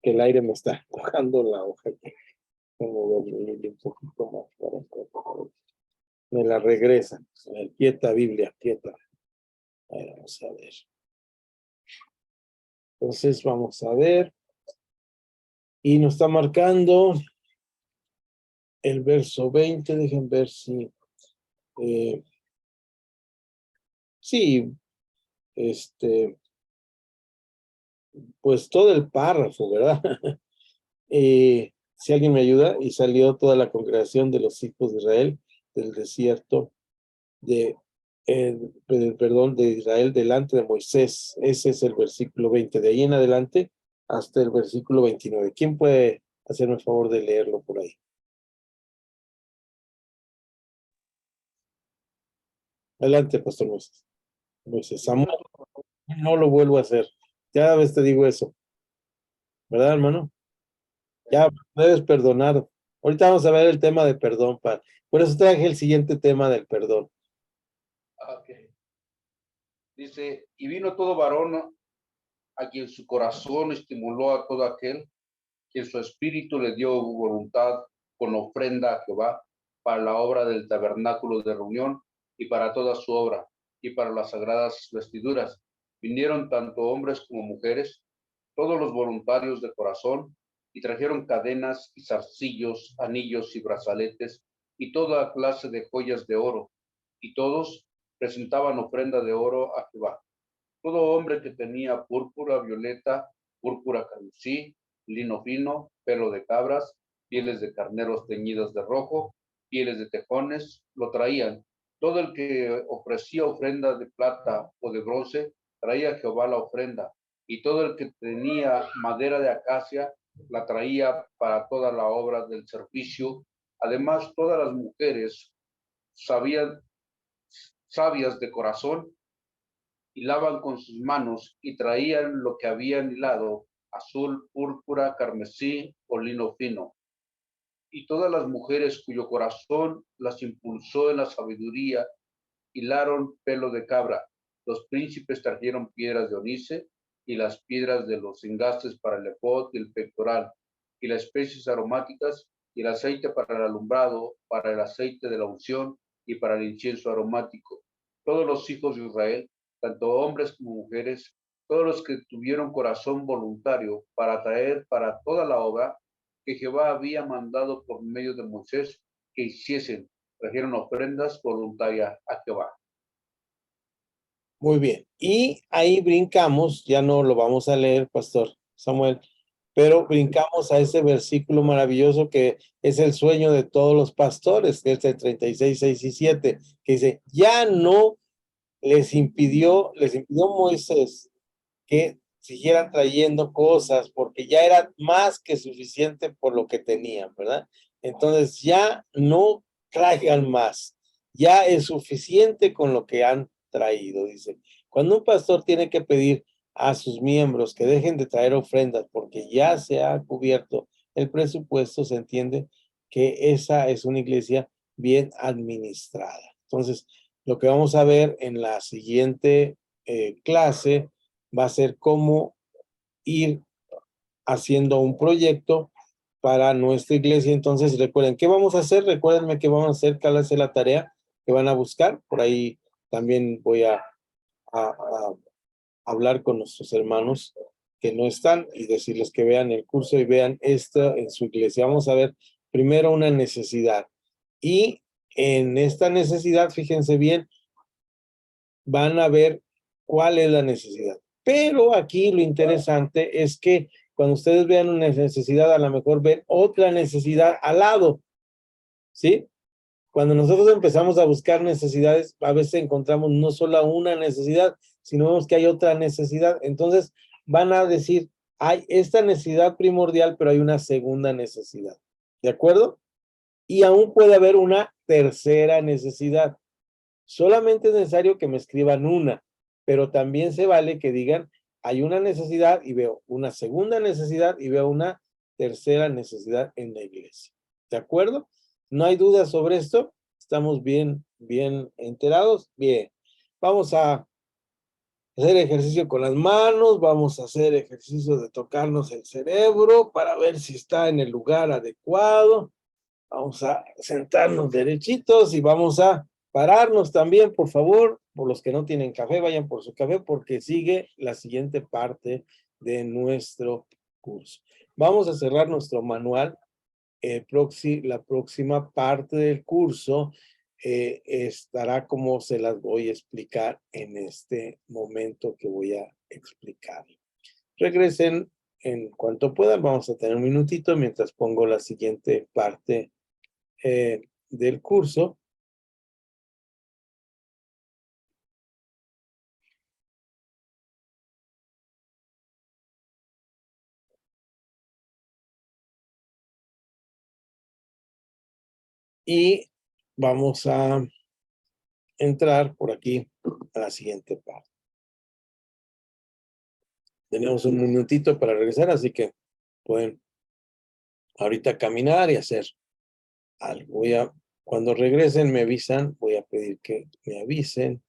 que el aire me está mojando la hoja. Como un poquito más me la regresa. Quieta, Biblia, quieta. Vamos a ver. Entonces vamos a ver. Y nos está marcando el verso 20. Dejen ver si... sí, pues todo el párrafo, ¿verdad? Si alguien me ayuda, y salió toda la congregación de los hijos de Israel del desierto perdón, de Israel delante de Moisés. Ese es el versículo 20. De ahí en adelante hasta el versículo 29. ¿Quién puede hacerme el favor de leerlo por ahí? Adelante, Pastor Moisés. Samuel, no lo vuelvo a hacer. Cada vez te digo eso. ¿Verdad, hermano? Ya debes perdonar. Ahorita vamos a ver el tema de perdón. Por eso traje el siguiente tema del perdón. Okay. Dice, y vino todo varón a quien su corazón estimuló a todo aquel, quien su espíritu le dio voluntad con ofrenda a Jehová para la obra del tabernáculo de reunión y para toda su obra y para las sagradas vestiduras. Vinieron tanto hombres como mujeres, todos los voluntarios de corazón, y trajeron cadenas y zarcillos, anillos y brazaletes y toda clase de joyas de oro, y todos presentaban ofrenda de oro a Jehová. Todo hombre que tenía púrpura violeta, púrpura carmesí, lino fino, pelo de cabras, pieles de carneros teñidas de rojo, pieles de tejones, lo traían. Todo el que ofrecía ofrenda de plata o de bronce, traía a Jehová la ofrenda. Y todo el que tenía madera de acacia, la traía para toda la obra del servicio. Además, todas las mujeres sabias de corazón, hilaban con sus manos y traían lo que habían hilado, azul, púrpura, carmesí o lino fino. Y todas las mujeres cuyo corazón las impulsó en la sabiduría, hilaron pelo de cabra. Los príncipes trajeron piedras de onice y las piedras de los engastes para el efod y el pectoral, y las especies aromáticas y el aceite para el alumbrado, para el aceite de la unción y para el incienso aromático. Todos los hijos de Israel, tanto hombres como mujeres, todos los que tuvieron corazón voluntario para traer para toda la obra que Jehová había mandado por medio de Moisés que hiciesen, trajeron ofrendas voluntarias a Jehová. Muy bien. Y ahí brincamos, ya no lo vamos a leer, Pastor Samuel, pero brincamos a ese versículo maravilloso que es el sueño de todos los pastores, que es el 36, 6 y 7, que dice, ya no les impidió Moisés que siguieran trayendo cosas, porque ya era más que suficiente por lo que tenían, ¿verdad? Entonces ya no traigan más, ya es suficiente con lo que han traído, dice. Cuando un pastor tiene que pedir a sus miembros que dejen de traer ofrendas porque ya se ha cubierto el presupuesto, se entiende que esa es una iglesia bien administrada. Entonces, lo que vamos a ver en la siguiente clase va a ser cómo ir haciendo un proyecto para nuestra iglesia. Entonces, recuerden, ¿qué vamos a hacer? Recuérdenme que vamos a hacer, ¿cuál es la tarea que van a buscar? Por ahí también voy a hablar con nuestros hermanos que no están y decirles que vean el curso y vean esto en su iglesia. Vamos a ver primero una necesidad. Y en esta necesidad, fíjense bien, van a ver cuál es la necesidad. Pero aquí lo interesante es que cuando ustedes vean una necesidad, a lo mejor ven otra necesidad al lado, ¿sí? Cuando nosotros empezamos a buscar necesidades, a veces encontramos no solo una necesidad, sino vemos que hay otra necesidad. Entonces van a decir, hay esta necesidad primordial, pero hay una segunda necesidad. ¿De acuerdo? Y aún puede haber una tercera necesidad. Solamente es necesario que me escriban una, pero también se vale que digan, hay una necesidad y veo una segunda necesidad y veo una tercera necesidad en la iglesia. ¿De acuerdo? ¿No hay dudas sobre esto? ¿Estamos bien enterados? Bien. Vamos a hacer ejercicio con las manos, vamos a hacer ejercicio de tocarnos el cerebro para ver si está en el lugar adecuado. Vamos a sentarnos derechitos y vamos a pararnos también, por favor. Por los que no tienen café, vayan por su café porque sigue la siguiente parte de nuestro curso. Vamos a cerrar nuestro manual. La próxima parte del curso estará como se las voy a explicar en este momento que voy a explicar. Regresen en cuanto puedan. Vamos a tener un minutito mientras pongo la siguiente parte del curso. Y vamos a entrar por aquí a la siguiente parte. Tenemos un minutito para regresar, así que pueden ahorita caminar y hacer algo. Cuando regresen me avisan, voy a pedir que me avisen.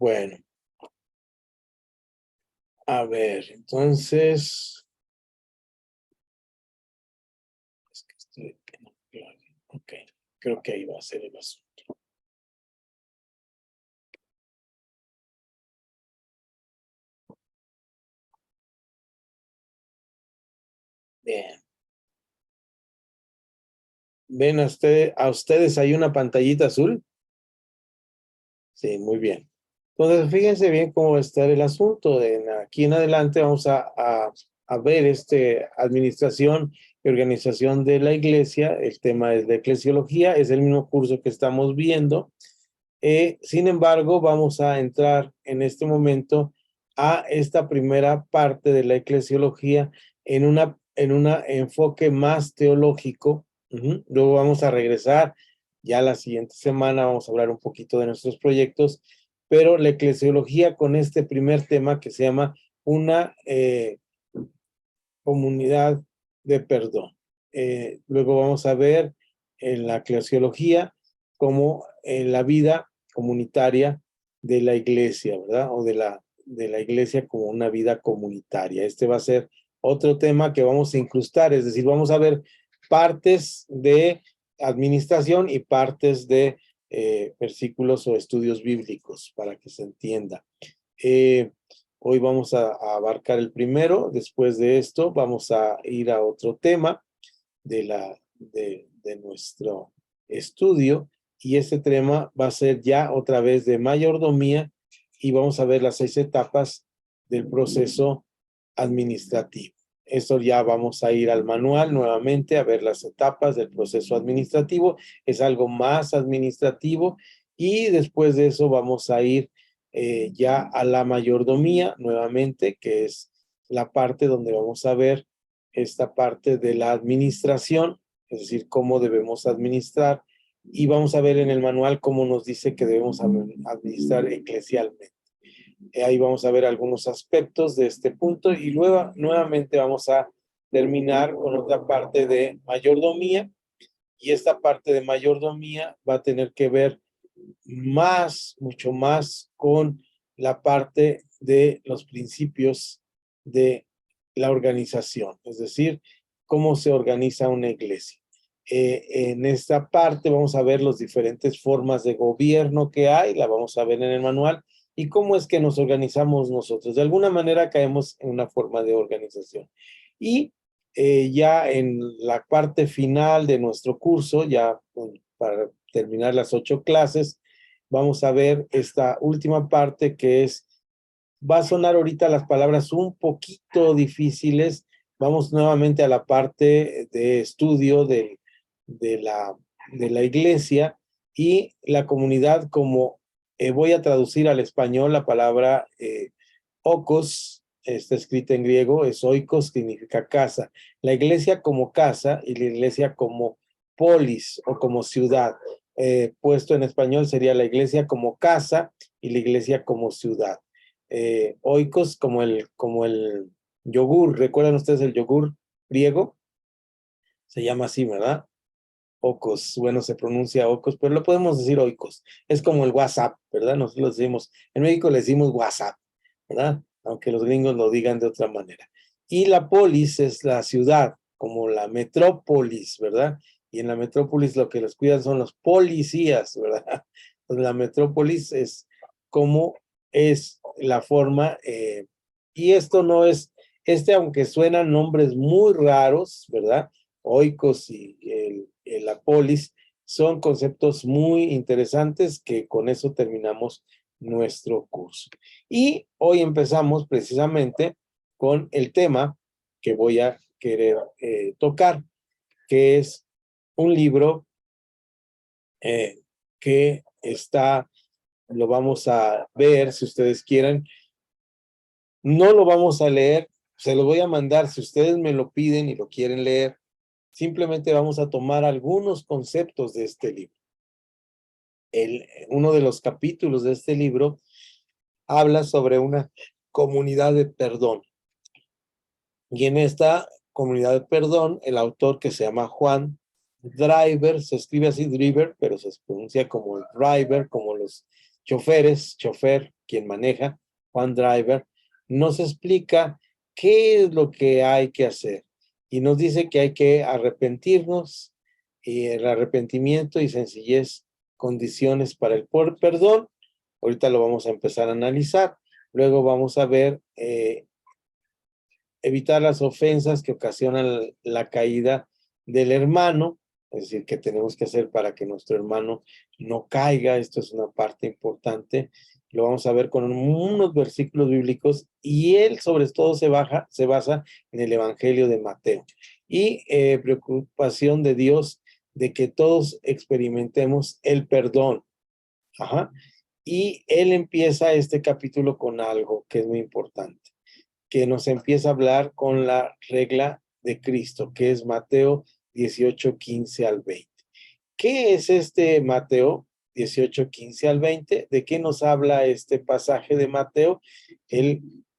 Bueno, a ver, entonces. Es que estoy. Ok, creo que ahí va a ser el asunto. Bien. ¿Ven a ustedes hay una pantallita azul? Sí, muy bien. Entonces, fíjense bien cómo va a estar el asunto. Aquí en adelante vamos a ver administración y organización de la iglesia. El tema es de eclesiología, es el mismo curso que estamos viendo. Sin embargo, vamos a entrar en este momento a esta primera parte de la eclesiología en un enfoque más teológico. Luego vamos a regresar ya la siguiente semana, vamos a hablar un poquito de nuestros proyectos, pero la eclesiología con este primer tema que se llama una comunidad de perdón. Luego vamos a ver en la eclesiología como en la vida comunitaria de la iglesia, ¿verdad? O de la iglesia como una vida comunitaria. Este va a ser otro tema que vamos a incrustar, es decir, vamos a ver partes de administración y partes de versículos o estudios bíblicos para que se entienda. Hoy vamos a abarcar el primero. Después de esto vamos a ir a otro tema de nuestro estudio. Y este tema va a ser ya otra vez de mayordomía y vamos a ver las 6 etapas del proceso administrativo. Esto ya vamos a ir al manual nuevamente a ver las etapas del proceso administrativo. Es algo más administrativo y después de eso vamos a ir ya a la mayordomía nuevamente, que es la parte donde vamos a ver esta parte de la administración, es decir, cómo debemos administrar, y vamos a ver en el manual cómo nos dice que debemos administrar eclesialmente. Ahí vamos a ver algunos aspectos de este punto y luego nuevamente vamos a terminar con otra parte de mayordomía, y esta parte de mayordomía va a tener que ver mucho más con la parte de los principios de la organización, es decir, cómo se organiza una iglesia. En esta parte vamos a ver las diferentes formas de gobierno que hay, la vamos a ver en el manual, y cómo es que nos organizamos nosotros. De alguna manera caemos en una forma de organización. Y ya en la parte final de nuestro curso, ya para terminar las 8 clases, vamos a ver esta última parte que es, va a sonar ahorita las palabras un poquito difíciles. Vamos nuevamente a la parte de estudio de la iglesia y la comunidad, como voy a traducir al español la palabra okos, está escrita en griego, es oikos, significa casa. La iglesia como casa y la iglesia como polis o como ciudad. Puesto en español sería la iglesia como casa y la iglesia como ciudad. Oikos como el yogur. ¿Recuerdan ustedes el yogur griego? Se llama así, ¿verdad? Ocos, bueno, se pronuncia ocos, pero lo podemos decir oikos. Es como el WhatsApp, ¿verdad? Nosotros decimos, en México le decimos WhatsApp, ¿verdad? Aunque los gringos lo digan de otra manera. Y la polis es la ciudad, como la metrópolis, ¿verdad? Y en la metrópolis lo que los cuidan son los policías, ¿verdad? Entonces la metrópolis es como es la forma, y esto no es, aunque suenan nombres muy raros, ¿verdad? Oikos y la polis, son conceptos muy interesantes que con eso terminamos nuestro curso. Y hoy empezamos precisamente con el tema que voy a querer tocar, que es un libro que lo vamos a ver si ustedes quieren. No lo vamos a leer, se lo voy a mandar si ustedes me lo piden y lo quieren leer. Simplemente vamos a tomar algunos conceptos de este libro. Uno de los capítulos de este libro habla sobre una comunidad de perdón. Y en esta comunidad de perdón, el autor, que se llama Juan Driver, se escribe así Driver, pero se pronuncia como el driver, como los choferes, chofer, quien maneja, Juan Driver, nos explica qué es lo que hay que hacer. Y nos dice que hay que arrepentirnos, y el arrepentimiento y sencillez, condiciones para el perdón. Ahorita lo vamos a empezar a analizar. Luego vamos a ver evitar las ofensas que ocasionan la caída del hermano, es decir, qué tenemos que hacer para que nuestro hermano no caiga. Esto es una parte importante. Lo vamos a ver con unos versículos bíblicos, y él sobre todo se basa en el Evangelio de Mateo. Y preocupación de Dios de que todos experimentemos el perdón. Ajá. Y él empieza este capítulo con algo que es muy importante, que nos empieza a hablar con la regla de Cristo, que es Mateo 18, 15 al 20. ¿Qué es este Mateo 18, 15 al 20? ¿De qué nos habla este pasaje de Mateo?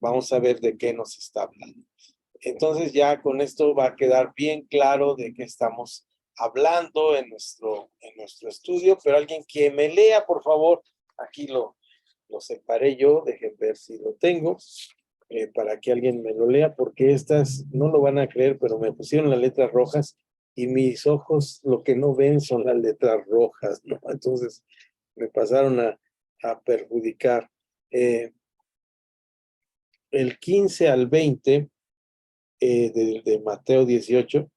Vamos a ver de qué nos está hablando. Entonces ya con esto va a quedar bien claro de qué estamos hablando en nuestro estudio, pero alguien que me lea, por favor. Aquí lo separé yo, dejen ver si lo tengo. Para que alguien me lo lea, porque estas no lo van a creer, pero me pusieron las letras rojas y mis ojos lo que no ven son las letras rojas, ¿no? Entonces me pasaron a perjudicar. el 15 al 20 de Mateo 18,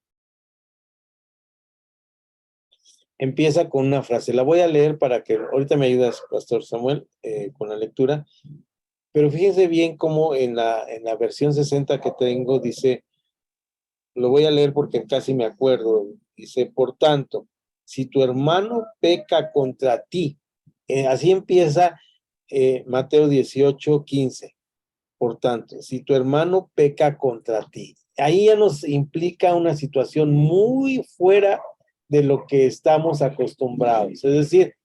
empieza con una frase. La voy a leer para que ahorita me ayudas, Pastor Samuel, con la lectura. Pero fíjense bien cómo en la versión 60 que tengo dice, lo voy a leer porque casi me acuerdo, dice, por tanto, si tu hermano peca contra ti, así empieza Mateo 18, 15. Por tanto, si tu hermano peca contra ti, ahí ya nos implica una situación muy fuera de lo que estamos acostumbrados. Es decir,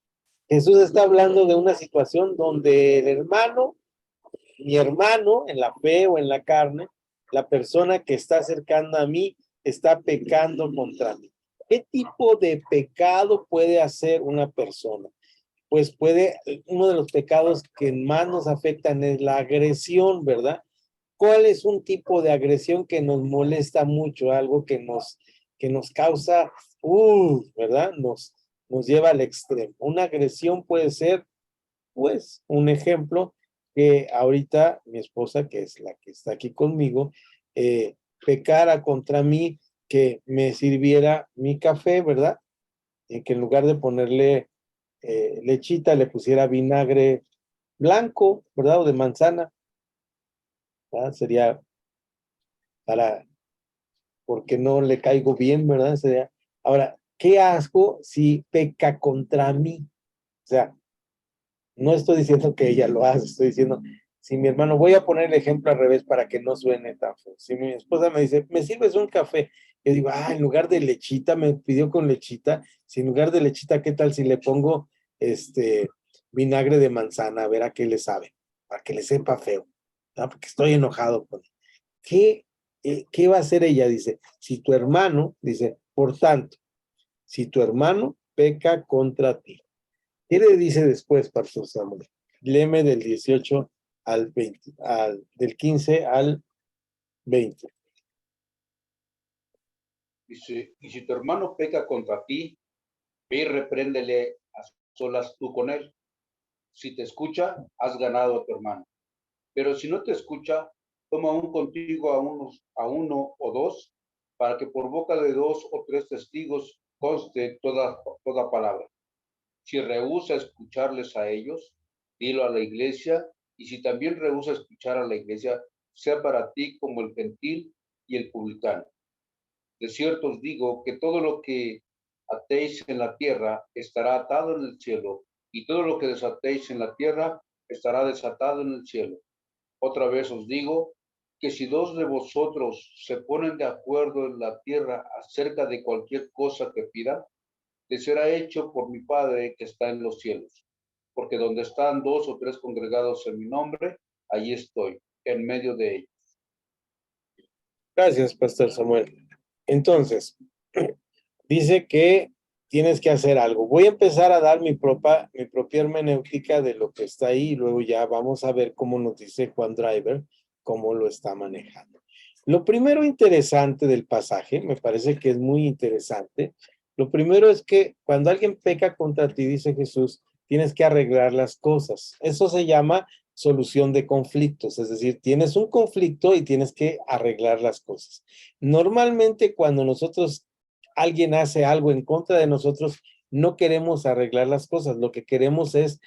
Jesús está hablando de una situación donde el hermano, mi hermano en la fe o en la carne, la persona que está acercando a mí, está pecando contra mí. ¿Qué tipo de pecado puede hacer una persona? Pues uno de los pecados que más nos afectan es la agresión, ¿verdad? ¿Cuál es un tipo de agresión que nos molesta mucho? Algo que nos causa, ¿verdad? Nos lleva al extremo. Una agresión puede ser, pues, un ejemplo que ahorita mi esposa, que es la que está aquí conmigo, pecara contra mí, que me sirviera mi café, ¿verdad? Y que en lugar de ponerle lechita, le pusiera vinagre blanco, ¿verdad? O de manzana, ¿verdad? Sería porque no le caigo bien, ¿verdad? Sería, ahora, ¿qué asco si peca contra mí? O sea, no estoy diciendo que ella lo hace, estoy diciendo, si mi hermano, voy a poner el ejemplo al revés para que no suene tan feo. Si mi esposa me dice, ¿me sirves un café? Yo digo, en lugar de lechita, me pidió con lechita, si en lugar de lechita, ¿qué tal si le pongo vinagre de manzana, a ver a qué le sabe, para que le sepa feo, ¿no? Porque estoy enojado con él. ¿Qué va a hacer ella? Dice, si tu hermano, dice, por tanto, si tu hermano peca contra ti. ¿Qué le dice después, Pastor Samuel? Léeme del 18 al 20, del 15 al 20. Dice, y si tu hermano peca contra ti, ve y repréndele a solas tú con él. Si te escucha, has ganado a tu hermano. Pero si no te escucha, toma aún contigo a uno o dos, para que por boca de 2 o 3 testigos conste toda palabra. Si rehúsa escucharles a ellos, dilo a la iglesia, y si también rehúsa escuchar a la iglesia, sea para ti como el gentil y el publicano. De cierto os digo que todo lo que atéis en la tierra estará atado en el cielo, y todo lo que desatéis en la tierra estará desatado en el cielo. Otra vez os digo que si 2 de vosotros se ponen de acuerdo en la tierra acerca de cualquier cosa que pidan, les será hecho por mi Padre que está en los cielos. Porque donde están 2 o 3 congregados en mi nombre, allí estoy, en medio de ellos. Gracias, Pastor Samuel. Entonces, dice que tienes que hacer algo. Voy a empezar a dar mi propia hermenéutica de lo que está ahí y luego ya vamos a ver cómo nos dice Juan Driver, cómo lo está manejando. Lo primero interesante del pasaje, me parece que es muy interesante, lo primero es que cuando alguien peca contra ti, dice Jesús, tienes que arreglar las cosas. Eso se llama solución de conflictos, es decir, tienes un conflicto y tienes que arreglar las cosas. Normalmente cuando alguien hace algo en contra de nosotros, no queremos arreglar las cosas, lo que queremos es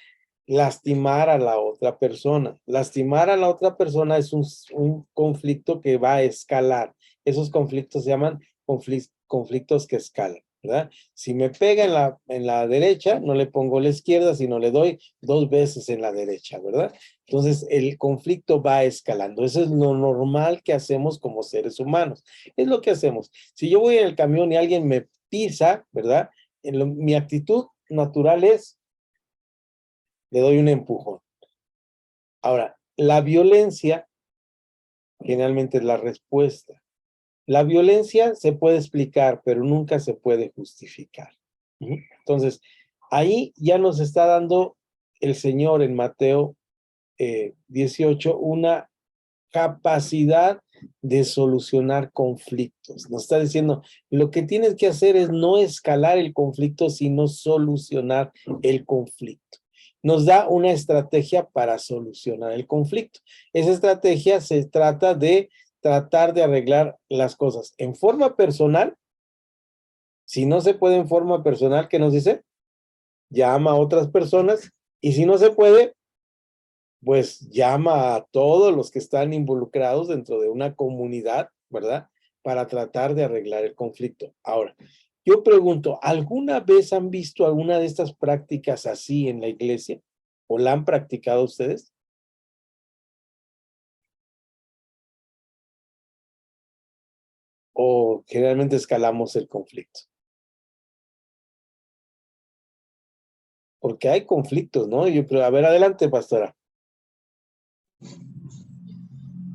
lastimar a la otra persona. Lastimar a la otra persona es un conflicto que va a escalar. Esos conflictos se llaman conflictos que escalan, ¿verdad? Si me pega en la derecha, no le pongo la izquierda, sino le doy 2 veces en la derecha, ¿verdad? Entonces, el conflicto va escalando. Eso es lo normal que hacemos como seres humanos. Es lo que hacemos. Si yo voy en el camión y alguien me pisa, ¿verdad? Mi actitud natural es, le doy un empujón. Ahora, la violencia generalmente es la respuesta. La violencia se puede explicar, pero nunca se puede justificar. Entonces, ahí ya nos está dando el Señor en Mateo 18 una capacidad de solucionar conflictos. Nos está diciendo, lo que tienes que hacer es no escalar el conflicto, sino solucionar el conflicto. nos da una estrategia para solucionar el conflicto. Esa estrategia se trata de tratar de arreglar las cosas en forma personal. Si no se puede en forma personal, ¿qué nos dice? Llama a otras personas, y si no se puede, pues llama a todos los que están involucrados dentro de una comunidad, ¿verdad? Para tratar de arreglar el conflicto. Ahora, yo pregunto, ¿alguna vez han visto alguna de estas prácticas así en la iglesia? ¿O la han practicado ustedes? ¿O generalmente escalamos el conflicto? Porque hay conflictos, ¿no? Yo creo, a ver, adelante, pastora.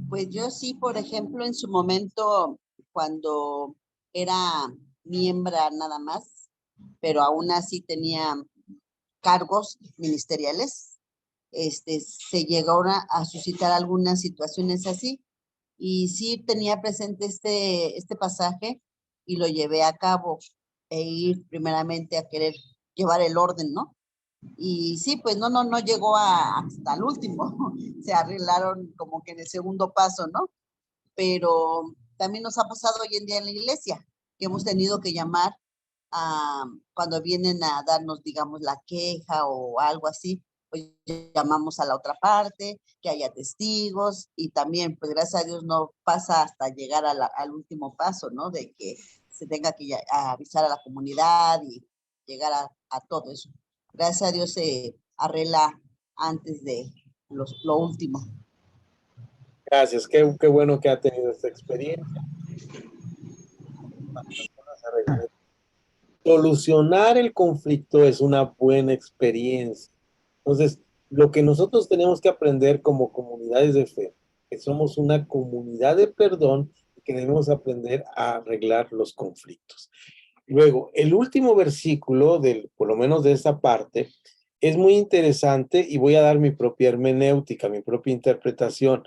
Pues yo sí, por ejemplo, en su momento, cuando era miembro nada más, pero aún así tenía cargos ministeriales, se llegaron a suscitar algunas situaciones así, y sí tenía presente este pasaje y lo llevé a cabo, e ir primeramente a querer llevar el orden, ¿no? Y sí, pues no llegó hasta el último, se arreglaron como que en el segundo paso, ¿no? Pero también nos ha pasado hoy en día en la iglesia, que hemos tenido que llamar cuando vienen a darnos, digamos, la queja o algo así, pues llamamos a la otra parte, que haya testigos, y también, pues gracias a Dios no pasa hasta llegar al último paso, ¿no? De que se tenga que avisar a la comunidad y llegar a todo eso. Gracias a Dios se arregla antes de lo último. Gracias, qué bueno que ha tenido esta experiencia. Solucionar el conflicto es una buena experiencia. Entonces, lo que nosotros tenemos que aprender como comunidades de fe, que somos una comunidad de perdón, que debemos aprender a arreglar los conflictos. Luego, el último versículo, por lo menos de esta parte, es muy interesante, y voy a dar mi propia hermenéutica, mi propia interpretación.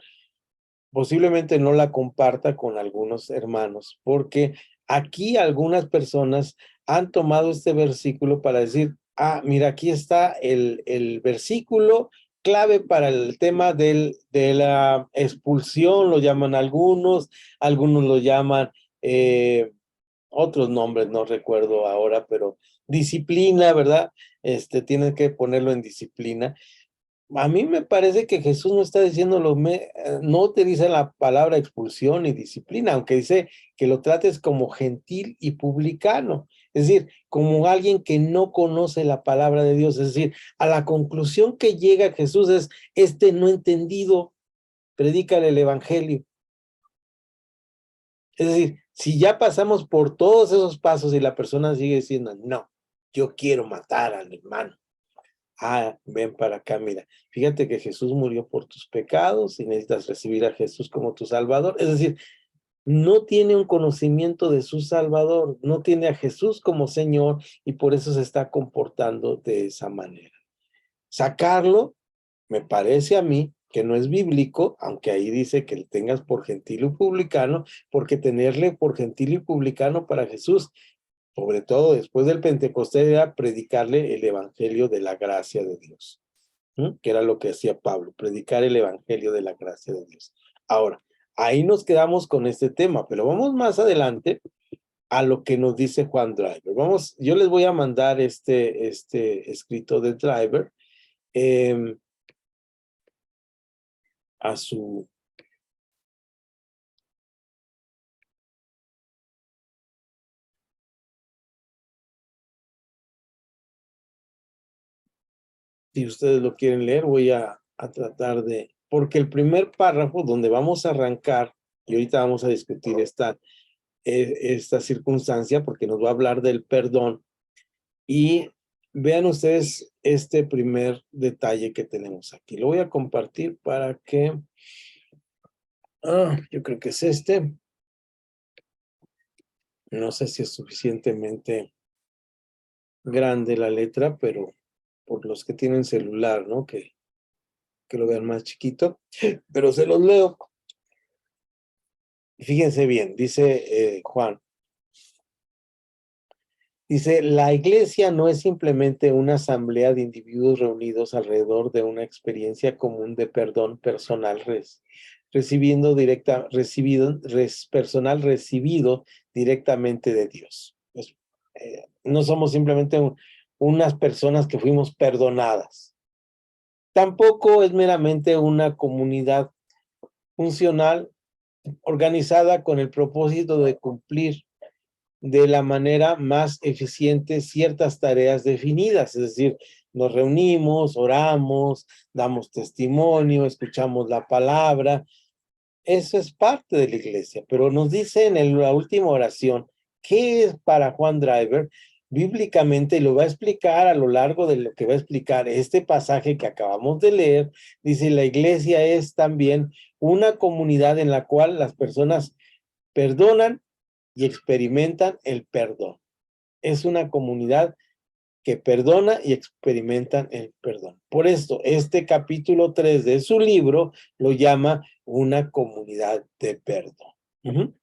Posiblemente no la comparta con algunos hermanos, porque aquí algunas personas han tomado este versículo para decir, mira, aquí está el versículo clave para el tema de la expulsión, lo llaman algunos lo llaman otros nombres, no recuerdo ahora, pero disciplina, ¿verdad? Tienen que ponerlo en disciplina. A mí me parece que Jesús no está diciendo no utiliza la palabra expulsión y disciplina, aunque dice que lo trates como gentil y publicano, es decir, como alguien que no conoce la palabra de Dios. Es decir, a la conclusión que llega Jesús es, no entendido, predícale el evangelio. Es decir, si ya pasamos por todos esos pasos y la persona sigue diciendo, no, yo quiero matar al hermano. Ven para acá, mira, fíjate que Jesús murió por tus pecados y necesitas recibir a Jesús como tu Salvador. Es decir, no tiene un conocimiento de su Salvador, no tiene a Jesús como Señor, y por eso se está comportando de esa manera. Sacarlo, me parece a mí que no es bíblico, aunque ahí dice que le tengas por gentil y publicano, porque tenerle por gentil y publicano para Jesús, sobre todo después del Pentecostés, era predicarle el evangelio de la gracia de Dios, que era lo que hacía Pablo, predicar el evangelio de la gracia de Dios. Ahora, ahí nos quedamos con este tema, pero vamos más adelante a lo que nos dice Juan Driver. Yo les voy a mandar este escrito de Driver a su... Si ustedes lo quieren leer, voy a tratar de... Porque el primer párrafo donde vamos a arrancar, y ahorita vamos a discutir esta circunstancia, porque nos va a hablar del perdón, y vean ustedes este primer detalle que tenemos aquí. Lo voy a compartir para que... yo creo que es este. No sé si es suficientemente grande la letra, pero por los que tienen celular, ¿no? Que lo vean más chiquito, pero se los leo. Fíjense bien, dice Juan. Dice, la iglesia no es simplemente una asamblea de individuos reunidos alrededor de una experiencia común de perdón personal personal recibido directamente de Dios. Pues, no somos simplemente unas personas que fuimos perdonadas. Tampoco es meramente una comunidad funcional organizada con el propósito de cumplir de la manera más eficiente ciertas tareas definidas, es decir, nos reunimos, oramos, damos testimonio, escuchamos la palabra. Eso es parte de la iglesia, pero nos dice en la última oración, ¿qué es para Juan Driver? Bíblicamente, y lo va a explicar a lo largo de lo que va a explicar este pasaje que acabamos de leer, dice, la iglesia es también una comunidad en la cual las personas perdonan y experimentan el perdón. Es una comunidad que perdona y experimentan el perdón. Por esto, este capítulo 3 de su libro lo llama una comunidad de perdón.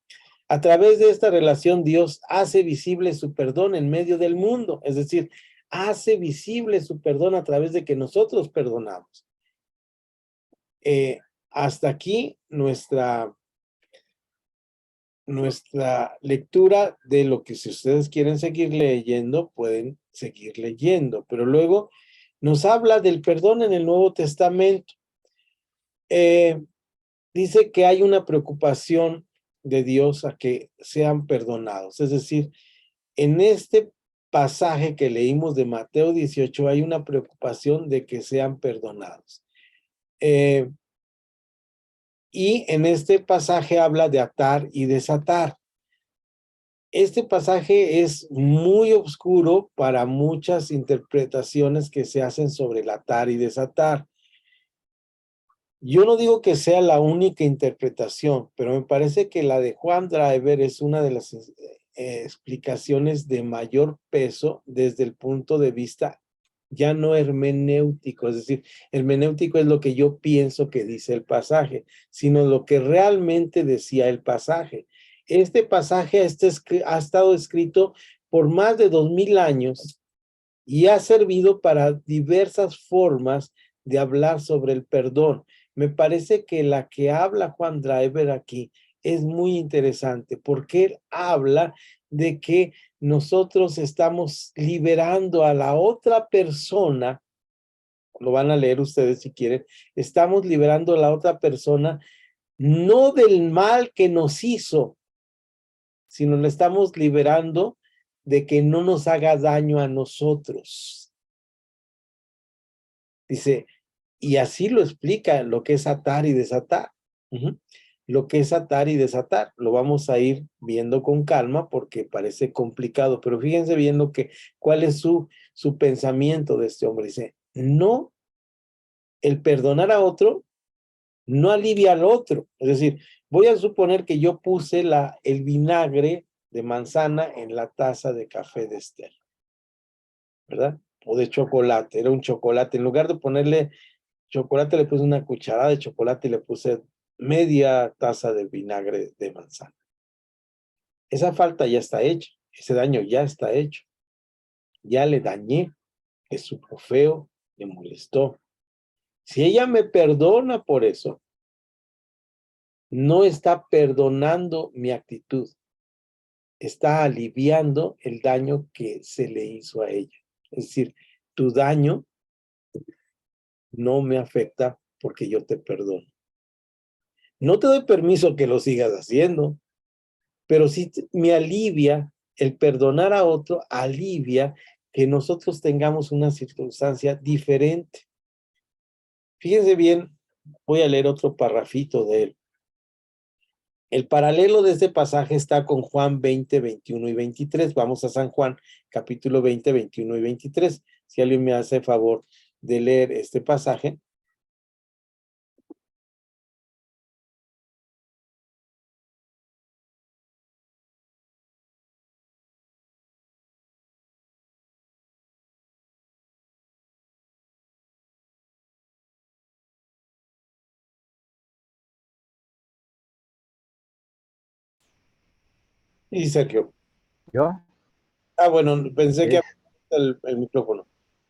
A través de esta relación, Dios hace visible su perdón en medio del mundo, es decir, hace visible su perdón a través de que nosotros perdonamos. Hasta aquí nuestra lectura de lo que, si ustedes quieren seguir leyendo, pueden seguir leyendo, pero luego nos habla del perdón en el Nuevo Testamento. Dice que hay una preocupación de Dios a que sean perdonados, es decir, en este pasaje que leímos de Mateo 18 hay una preocupación de que sean perdonados. Y en este pasaje habla de atar y desatar. Este pasaje es muy oscuro para muchas interpretaciones que se hacen sobre el atar y desatar. Yo no digo que sea la única interpretación, pero me parece que la de Juan Driver es una de las explicaciones de mayor peso desde el punto de vista ya no hermenéutico, es decir, hermenéutico es lo que yo pienso que dice el pasaje, sino lo que realmente decía el pasaje. Este pasaje ha estado escrito por más de 2000 años y ha servido para diversas formas de hablar sobre el perdón. Me parece que la que habla Juan Driver aquí es muy interesante porque él habla de que nosotros estamos liberando a la otra persona, lo van a leer ustedes si quieren, estamos liberando a la otra persona no del mal que nos hizo, sino le estamos liberando de que no nos haga daño a nosotros. Dice, y así lo explica lo que es atar y desatar. Lo que es atar y desatar. Lo vamos a ir viendo con calma porque parece complicado, pero fíjense bien cuál es su pensamiento de este hombre. Dice, no, el perdonar a otro no alivia al otro. Es decir, voy a suponer que yo puse el vinagre de manzana en la taza de café de Esther, ¿verdad? O de chocolate, era un chocolate. En lugar de ponerle chocolate, le puse una cucharada de chocolate y le puse media taza de vinagre de manzana. Esa falta ya está hecha, ese daño ya está hecho. Ya le dañé, es su feo, le molestó. Si ella me perdona por eso, no está perdonando mi actitud, está aliviando el daño que se le hizo a ella. Es decir, tu daño no me afecta porque yo te perdono. No te doy permiso que lo sigas haciendo, pero sí me alivia el perdonar a otro, alivia que nosotros tengamos una circunstancia diferente. Fíjense bien, voy a leer otro parrafito de él. El paralelo de este pasaje está con Juan 20, 21 y 23. Vamos a San Juan, capítulo 20, 21 y 23. Si alguien me hace favor de leer este pasaje. Y Sergio. ¿Yo? Ah, bueno, pensé que Es el micrófono.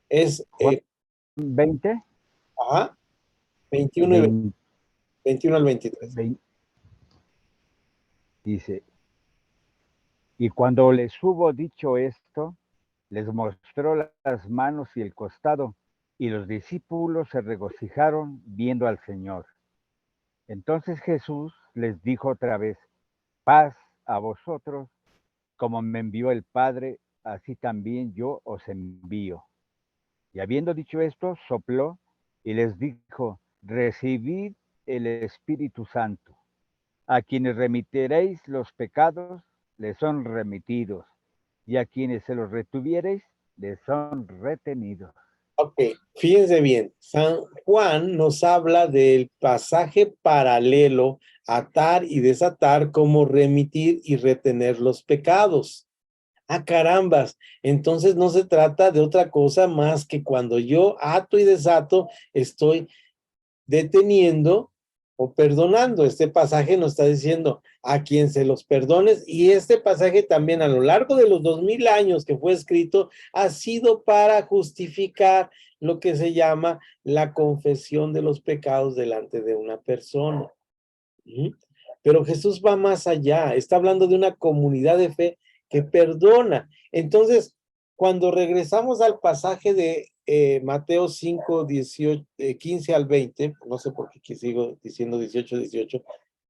Es, Juan 20, ajá, 21 y 20, 21 al 23. dice, y cuando les hubo dicho esto, les mostró las manos y el costado, y los discípulos se regocijaron viendo al Señor. Entonces Jesús les dijo otra vez, paz a vosotros, como me envió el Padre, así también yo os envío. Y habiendo dicho esto, sopló y les dijo, recibid el Espíritu Santo. A quienes remitiréis los pecados, les son remitidos, y a quienes se los retuviereis, les son retenidos. Ok, fíjense bien, San Juan nos habla del pasaje paralelo, atar y desatar, como remitir y retener los pecados. Ah, carambas, entonces no se trata de otra cosa más que cuando yo ato y desato, estoy deteniendo o perdonando. Este pasaje nos está diciendo a quien se los perdones, y este pasaje también a lo largo de los 2000 años que fue escrito ha sido para justificar lo que se llama la confesión de los pecados delante de una persona. ¿Mm? Pero Jesús va más allá, está hablando de una comunidad de fe que perdona. Entonces, cuando regresamos al pasaje de Mateo 5, 18, 15 al 20, no sé por qué sigo diciendo 18, 18,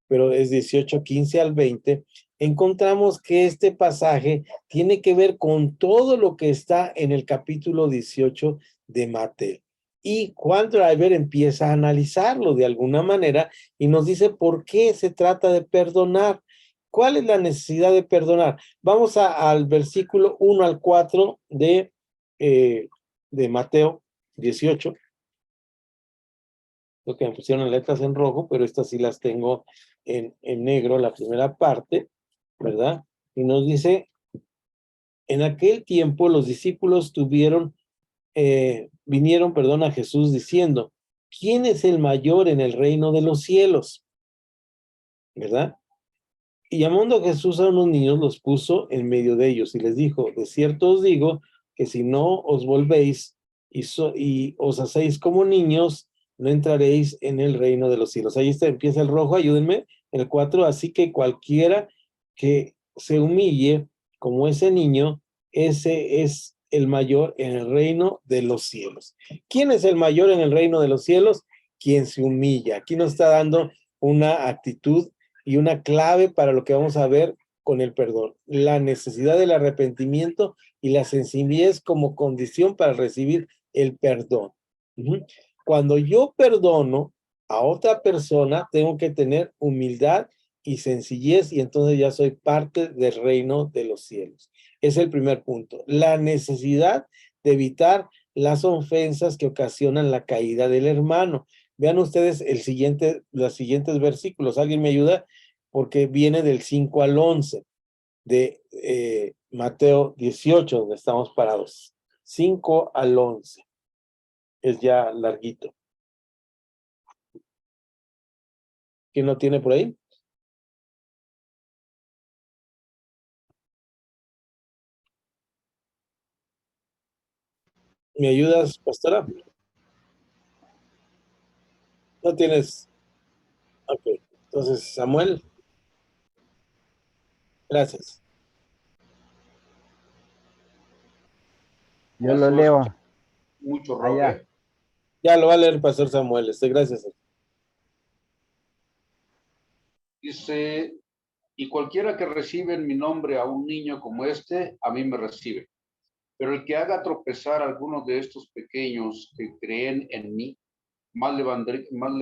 pero es 18, 15 al 20, encontramos que este pasaje tiene que ver con todo lo que está en el capítulo 18 de Mateo. Y Juan Driver empieza a analizarlo de alguna manera y nos dice por qué se trata de perdonar. ¿Cuál es la necesidad de perdonar? Vamos al versículo 1 al 4 de Mateo 18. Lo que me pusieron letras en rojo, pero estas sí las tengo en negro, la primera parte, ¿verdad? Y nos dice, en aquel tiempo los discípulos vinieron, perdón, a Jesús diciendo, ¿quién es el mayor en el reino de los cielos? ¿Verdad? Y llamando a Jesús a unos niños, los puso en medio de ellos y les dijo, de cierto os digo que si no os volvéis y os hacéis como niños, no entraréis en el reino de los cielos. Ahí está, empieza el rojo, ayúdenme, el 4, así que cualquiera que se humille como ese niño, ese es el mayor en el reino de los cielos. ¿Quién es el mayor en el reino de los cielos? Quien se humilla. Aquí nos está dando una actitud y una clave para lo que vamos a ver con el perdón. La necesidad del arrepentimiento y la sencillez como condición para recibir el perdón. Cuando yo perdono a otra persona, tengo que tener humildad y sencillez, y entonces ya soy parte del reino de los cielos. Es el primer punto. La necesidad de evitar las ofensas que ocasionan la caída del hermano. Vean ustedes los siguientes versículos. ¿Alguien me ayuda? Porque viene del 5 al 11 de Mateo 18, donde estamos parados. 5 al 11. Es ya larguito. ¿Quién lo tiene por ahí? ¿Me ayudas, pastora? ¿No tienes? Ok. Entonces, Samuel, gracias. Yo lo leo Mucho rock, allá. Ya lo va a leer el pastor Samuel. Gracias. Dice, y cualquiera que recibe en mi nombre a un niño como este, a mí me recibe. Pero el que haga tropezar a alguno de estos pequeños que creen en mí, más le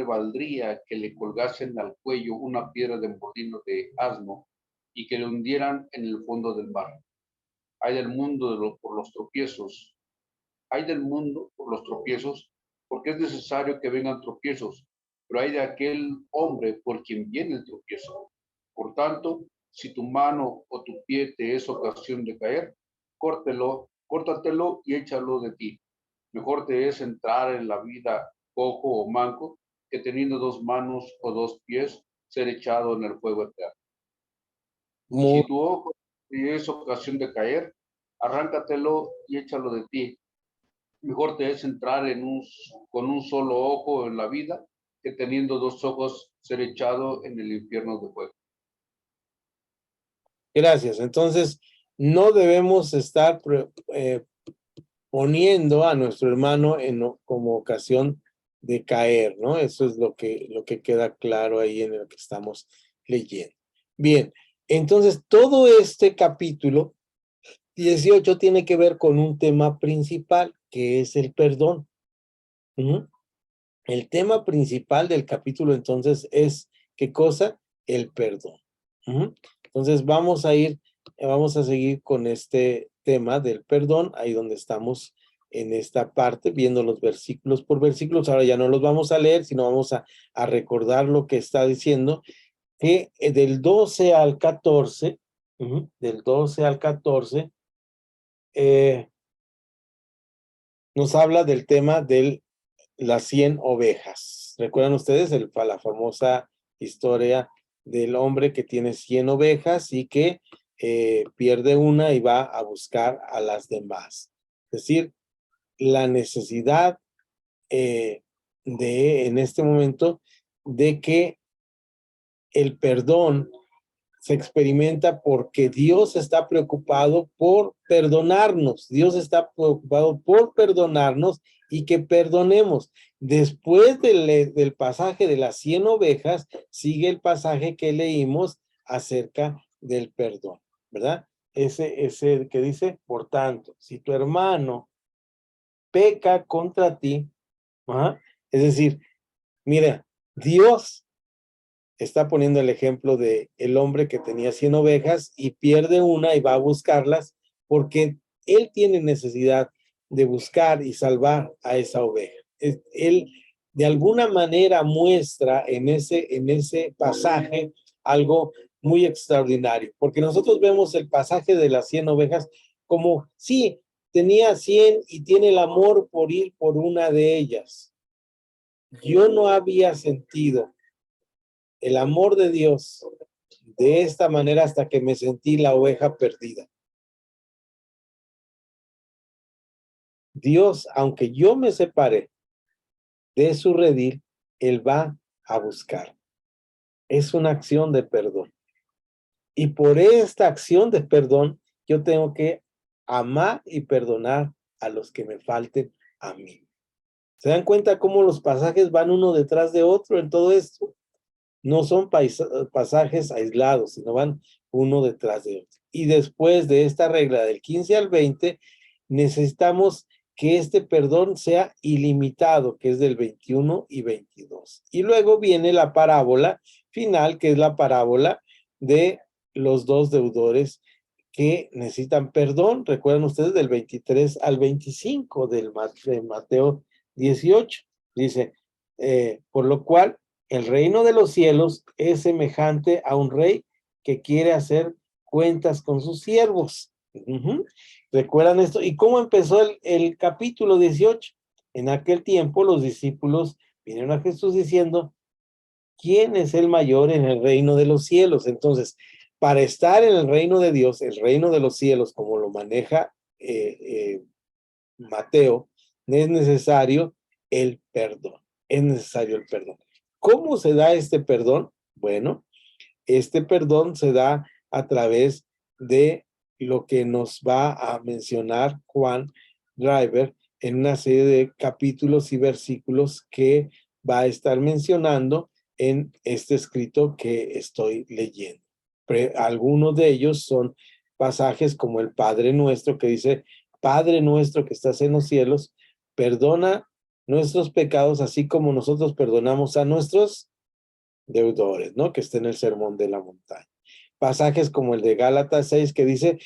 valdría que le colgasen al cuello una piedra de molino de asno y que le hundieran en el fondo del mar. Hay del mundo por los tropiezos. Hay del mundo por los tropiezos, porque es necesario que vengan tropiezos, pero hay de aquel hombre por quien viene el tropiezo. Por tanto, si tu mano o tu pie te es ocasión de caer, córtatelo y échalo de ti. Mejor te es entrar en la vida cojo o manco que teniendo dos manos o dos pies ser echado en el fuego eterno. Y Muy si tu ojo te es ocasión de caer, arráncatelo y échalo de ti. Mejor te es entrar con un solo ojo en la vida que teniendo dos ojos ser echado en el infierno de fuego. Gracias. Entonces, no debemos estar poniendo a nuestro hermano como ocasión de caer, ¿no? Eso es lo que queda claro ahí en lo que estamos leyendo. Bien, entonces todo este capítulo 18 tiene que ver con un tema principal, que es el perdón. El tema principal del capítulo entonces es, ¿qué cosa? El perdón. Entonces vamos a seguir con este tema del perdón, ahí donde estamos en esta parte, viendo los versículos por versículos. Ahora ya no los vamos a leer, sino vamos a recordar lo que está diciendo, que del 12 al 14, del 12 al 14, nos habla del tema de las 100 ovejas. ¿Recuerdan ustedes la famosa historia del hombre que tiene 100 ovejas y que pierde una y va a buscar a las demás? Es decir, la necesidad en este momento, de que el perdón se experimenta porque Dios está preocupado por perdonarnos. Dios está preocupado por perdonarnos y que perdonemos. Después del pasaje de las 100 ovejas, sigue el pasaje que leímos acerca del perdón, ¿verdad? Ese que dice, por tanto, si tu hermano peca contra ti, es decir, mira, Dios está poniendo el ejemplo de el hombre que tenía 100 ovejas y pierde una y va a buscarlas porque él tiene necesidad de buscar y salvar a esa oveja. Él de alguna manera muestra en ese pasaje algo muy extraordinario, porque nosotros vemos el pasaje de las 100 ovejas como, sí, tenía 100 y tiene el amor por ir por una de ellas. Yo no había sentido el amor de Dios de esta manera hasta que me sentí la oveja perdida. Dios, aunque yo me separe de su redil, Él va a buscar. Es una acción de perdón. Y por esta acción de perdón, yo tengo que amar y perdonar a los que me falten a mí. ¿Se dan cuenta cómo los pasajes van uno detrás de otro en todo esto? No son pasajes aislados, sino van uno detrás de otro. Y después de esta regla del 15 al 20, necesitamos que este perdón sea ilimitado, que es del 21 y 22. Y luego viene la parábola final, que es la parábola de los dos deudores que necesitan perdón. Recuerdan ustedes del 23 al 25 de Mateo 18. Dice, por lo cual el reino de los cielos es semejante a un rey que quiere hacer cuentas con sus siervos. ¿Recuerdan esto? ¿Y cómo empezó el capítulo 18? En aquel tiempo los discípulos vinieron a Jesús diciendo, ¿quién es el mayor en el reino de los cielos? Entonces, para estar en el reino de Dios, el reino de los cielos, como lo maneja Mateo, es necesario el perdón. Es necesario el perdón. ¿Cómo se da este perdón? Bueno, este perdón se da a través de lo que nos va a mencionar Juan Driver en una serie de capítulos y versículos que va a estar mencionando en este escrito que estoy leyendo. Algunos de ellos son pasajes como el Padre Nuestro, que dice, Padre nuestro que estás en los cielos, perdona nuestros pecados, así como nosotros perdonamos a nuestros deudores, ¿no? Que está en el Sermón de la Montaña. Pasajes como el de Gálatas 6, que dice,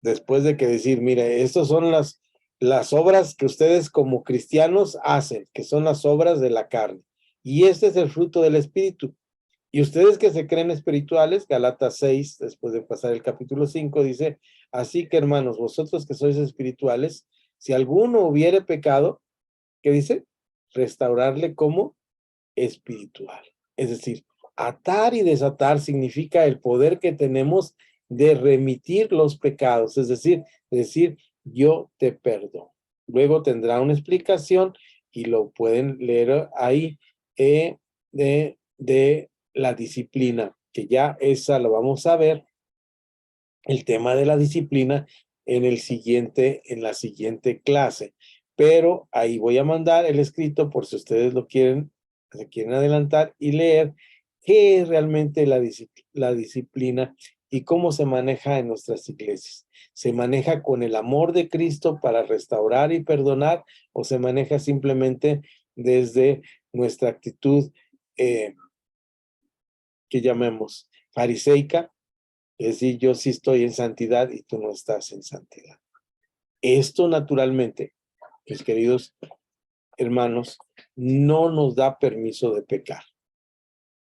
después de que decir, mire, estas son las obras que ustedes como cristianos hacen, que son las obras de la carne. Y este es el fruto del Espíritu. Y ustedes que se creen espirituales, Gálatas 6, después de pasar el capítulo 5, dice, así que hermanos, vosotros que sois espirituales, si alguno hubiere pecado, ¿qué dice? Restaurarle como espiritual. Es decir, atar y desatar significa el poder que tenemos de remitir los pecados, es decir, yo te perdono. Luego tendrá una explicación y lo pueden leer ahí de la disciplina, que ya esa lo vamos a ver, el tema de la disciplina en la siguiente clase. Pero ahí voy a mandar el escrito por si ustedes lo quieren, se quieren adelantar y leer qué es realmente la disciplina y cómo se maneja en nuestras iglesias. ¿Se maneja con el amor de Cristo para restaurar y perdonar o se maneja simplemente desde nuestra actitud que llamemos fariseica? Es decir, yo sí estoy en santidad y tú no estás en santidad. Esto naturalmente, mis queridos hermanos, no nos da permiso de pecar.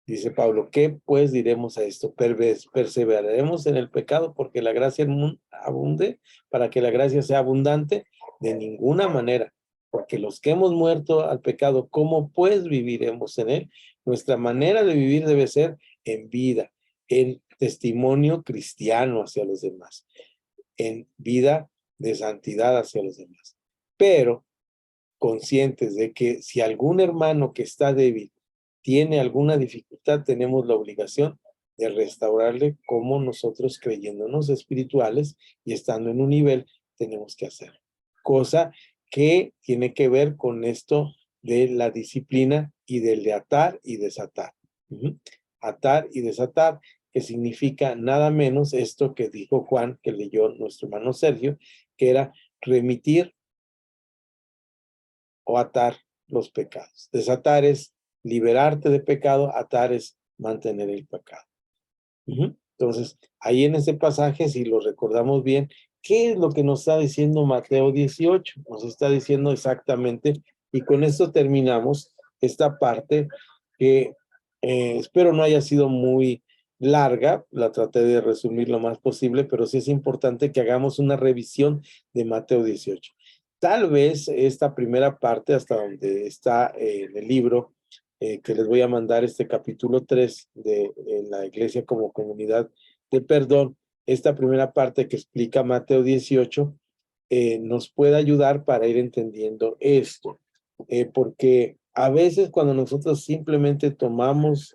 Dice Pablo, ¿qué pues diremos a esto? ¿Perseveraremos en el pecado porque la gracia abunde? ¿Para que la gracia sea abundante? De ninguna manera, porque los que hemos muerto al pecado, ¿cómo pues viviremos en él? Nuestra manera de vivir debe ser en vida, en testimonio cristiano hacia los demás, en vida de santidad hacia los demás. Pero conscientes de que si algún hermano que está débil tiene alguna dificultad, tenemos la obligación de restaurarle como nosotros creyéndonos espirituales y estando en un nivel tenemos que hacer. Cosa que tiene que ver con esto de la disciplina y del de atar y desatar. Atar y desatar, que significa nada menos esto que dijo Juan, que leyó nuestro hermano Sergio, que era remitir o atar los pecados. Desatar es liberarte de pecado, atar es mantener el pecado. Entonces, ahí en ese pasaje, si lo recordamos bien, ¿qué es lo que nos está diciendo Mateo 18? Nos está diciendo exactamente, y con esto terminamos esta parte que espero no haya sido muy larga, la traté de resumir lo más posible, pero sí es importante que hagamos una revisión de Mateo 18. Tal vez esta primera parte, hasta donde está en el libro, que les voy a mandar este capítulo 3 de la iglesia como comunidad de perdón, esta primera parte que explica Mateo 18, nos puede ayudar para ir entendiendo esto. Porque a veces cuando nosotros simplemente tomamos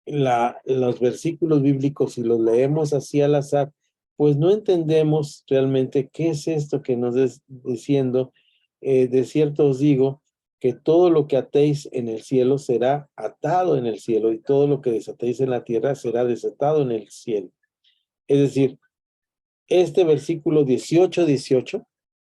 los versículos bíblicos y los leemos así al azar, pues no entendemos realmente qué es esto que nos está diciendo. De cierto os digo que todo lo que atéis en el cielo será atado en el cielo y todo lo que desatéis en la tierra será desatado en el cielo. Es decir, este versículo 18,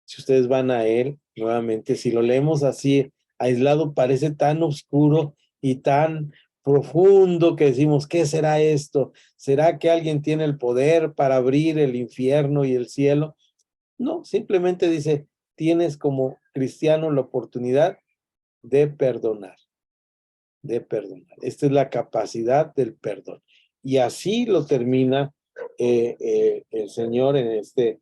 si ustedes van a él nuevamente, si lo leemos así aislado, parece tan oscuro y tan profundo que decimos, ¿qué será esto? ¿Será que alguien tiene el poder para abrir el infierno y el cielo? No, simplemente dice, tienes como cristiano la oportunidad de perdonar, de perdonar. Esta es la capacidad del perdón. Y así lo termina el Señor en este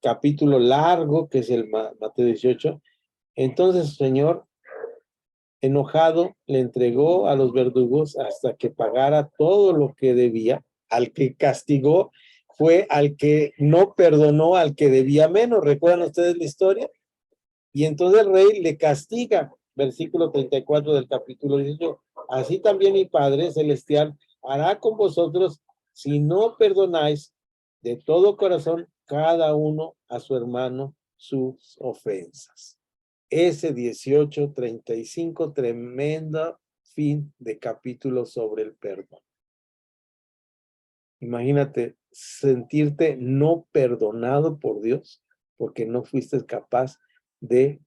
capítulo largo que es el Mateo 18. Entonces el Señor, enojado, le entregó a los verdugos hasta que pagara todo lo que debía. Al que castigó fue al que no perdonó al que debía menos. ¿Recuerdan ustedes la historia? Y entonces el rey le castiga, versículo 34 del capítulo 18. Así también mi Padre Celestial hará con vosotros si no perdonáis de todo corazón cada uno a su hermano sus ofensas. Ese 18:35, tremendo fin de capítulo sobre el perdón. Imagínate sentirte no perdonado por Dios porque no fuiste capaz de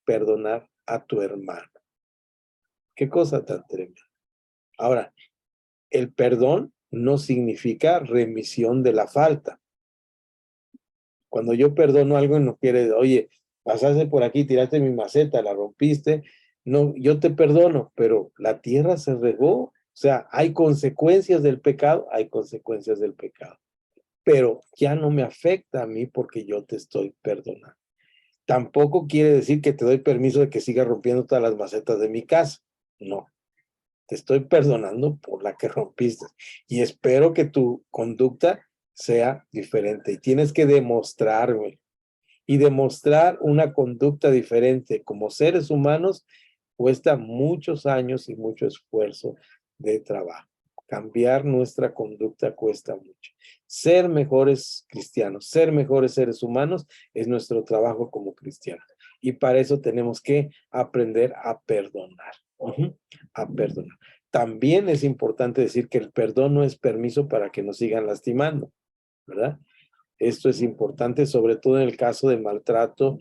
perdonar a tu hermano. Qué cosa tan tremenda. Ahora, el perdón no significa remisión de la falta. Cuando yo perdono algo no quiere, oye, pasaste por aquí, tiraste mi maceta, la rompiste. No, yo te perdono, pero la tierra se regó. O sea, hay consecuencias del pecado, hay consecuencias del pecado. Pero ya no me afecta a mí porque yo te estoy perdonando. Tampoco quiere decir que te doy permiso de que siga rompiendo todas las macetas de mi casa. No. te estoy perdonando por la que rompiste y espero que tu conducta sea diferente y tienes que demostrarme. Y demostrar una conducta diferente como seres humanos cuesta muchos años y mucho esfuerzo de trabajo. Cambiar nuestra conducta cuesta mucho. Ser mejores cristianos, ser mejores seres humanos es nuestro trabajo como cristianos. Y para eso tenemos que aprender a perdonar. A perdonar. También es importante decir que el perdón no es permiso para que nos sigan lastimando, ¿verdad? Esto es importante, sobre todo en el caso de maltrato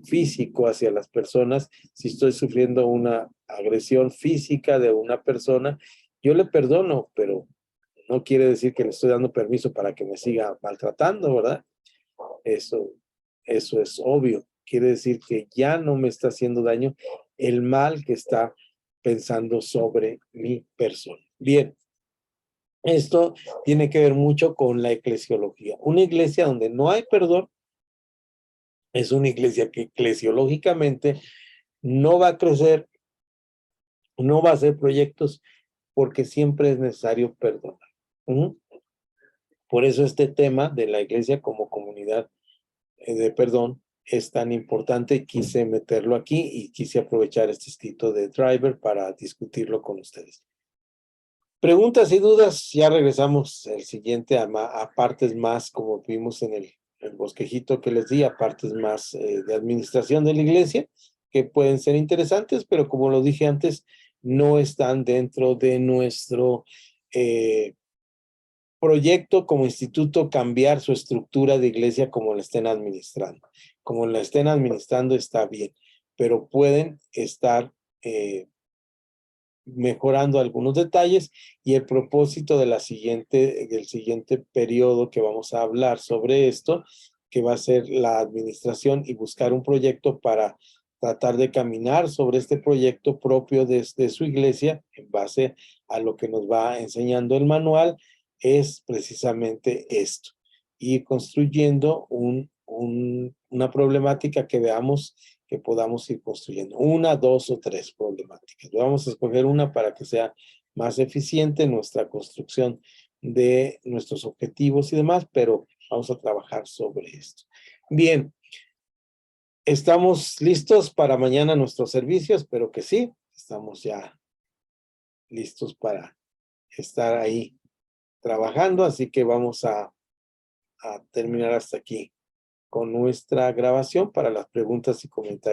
físico hacia las personas. Si estoy sufriendo una agresión física de una persona, yo le perdono, pero no quiere decir que le estoy dando permiso para que me siga maltratando, ¿verdad? Eso es obvio. Quiere decir que ya no me está haciendo daño el mal que está pensando sobre mi persona. Bien. Esto tiene que ver mucho con la eclesiología. Una iglesia donde no hay perdón es una iglesia que eclesiológicamente no va a crecer, no va a hacer proyectos porque siempre es necesario perdonar. Por eso este tema de la iglesia como comunidad de perdón es tan importante. Quise meterlo aquí y quise aprovechar este escrito de Driver para discutirlo con ustedes. Preguntas y dudas, ya regresamos el siguiente a partes más, como vimos en el bosquejito que les di, a partes más de administración de la iglesia, que pueden ser interesantes, pero como lo dije antes, no están dentro de nuestro proyecto como instituto cambiar su estructura de iglesia como la estén administrando. Como la estén administrando está bien, pero pueden estar mejorando algunos detalles y el propósito de del siguiente periodo que vamos a hablar sobre esto, que va a ser la administración y buscar un proyecto para tratar de caminar sobre este proyecto propio de su iglesia en base a lo que nos va enseñando el manual, es precisamente esto, ir construyendo una problemática que veamos que podamos ir construyendo. 1, 2 o 3 problemáticas. Vamos a escoger una para que sea más eficiente nuestra construcción de nuestros objetivos y demás, pero vamos a trabajar sobre esto. Bien, ¿estamos listos para mañana nuestro servicio? Espero que sí. Estamos ya listos para estar ahí trabajando, así que vamos a terminar hasta aquí con nuestra grabación para las preguntas y comentarios.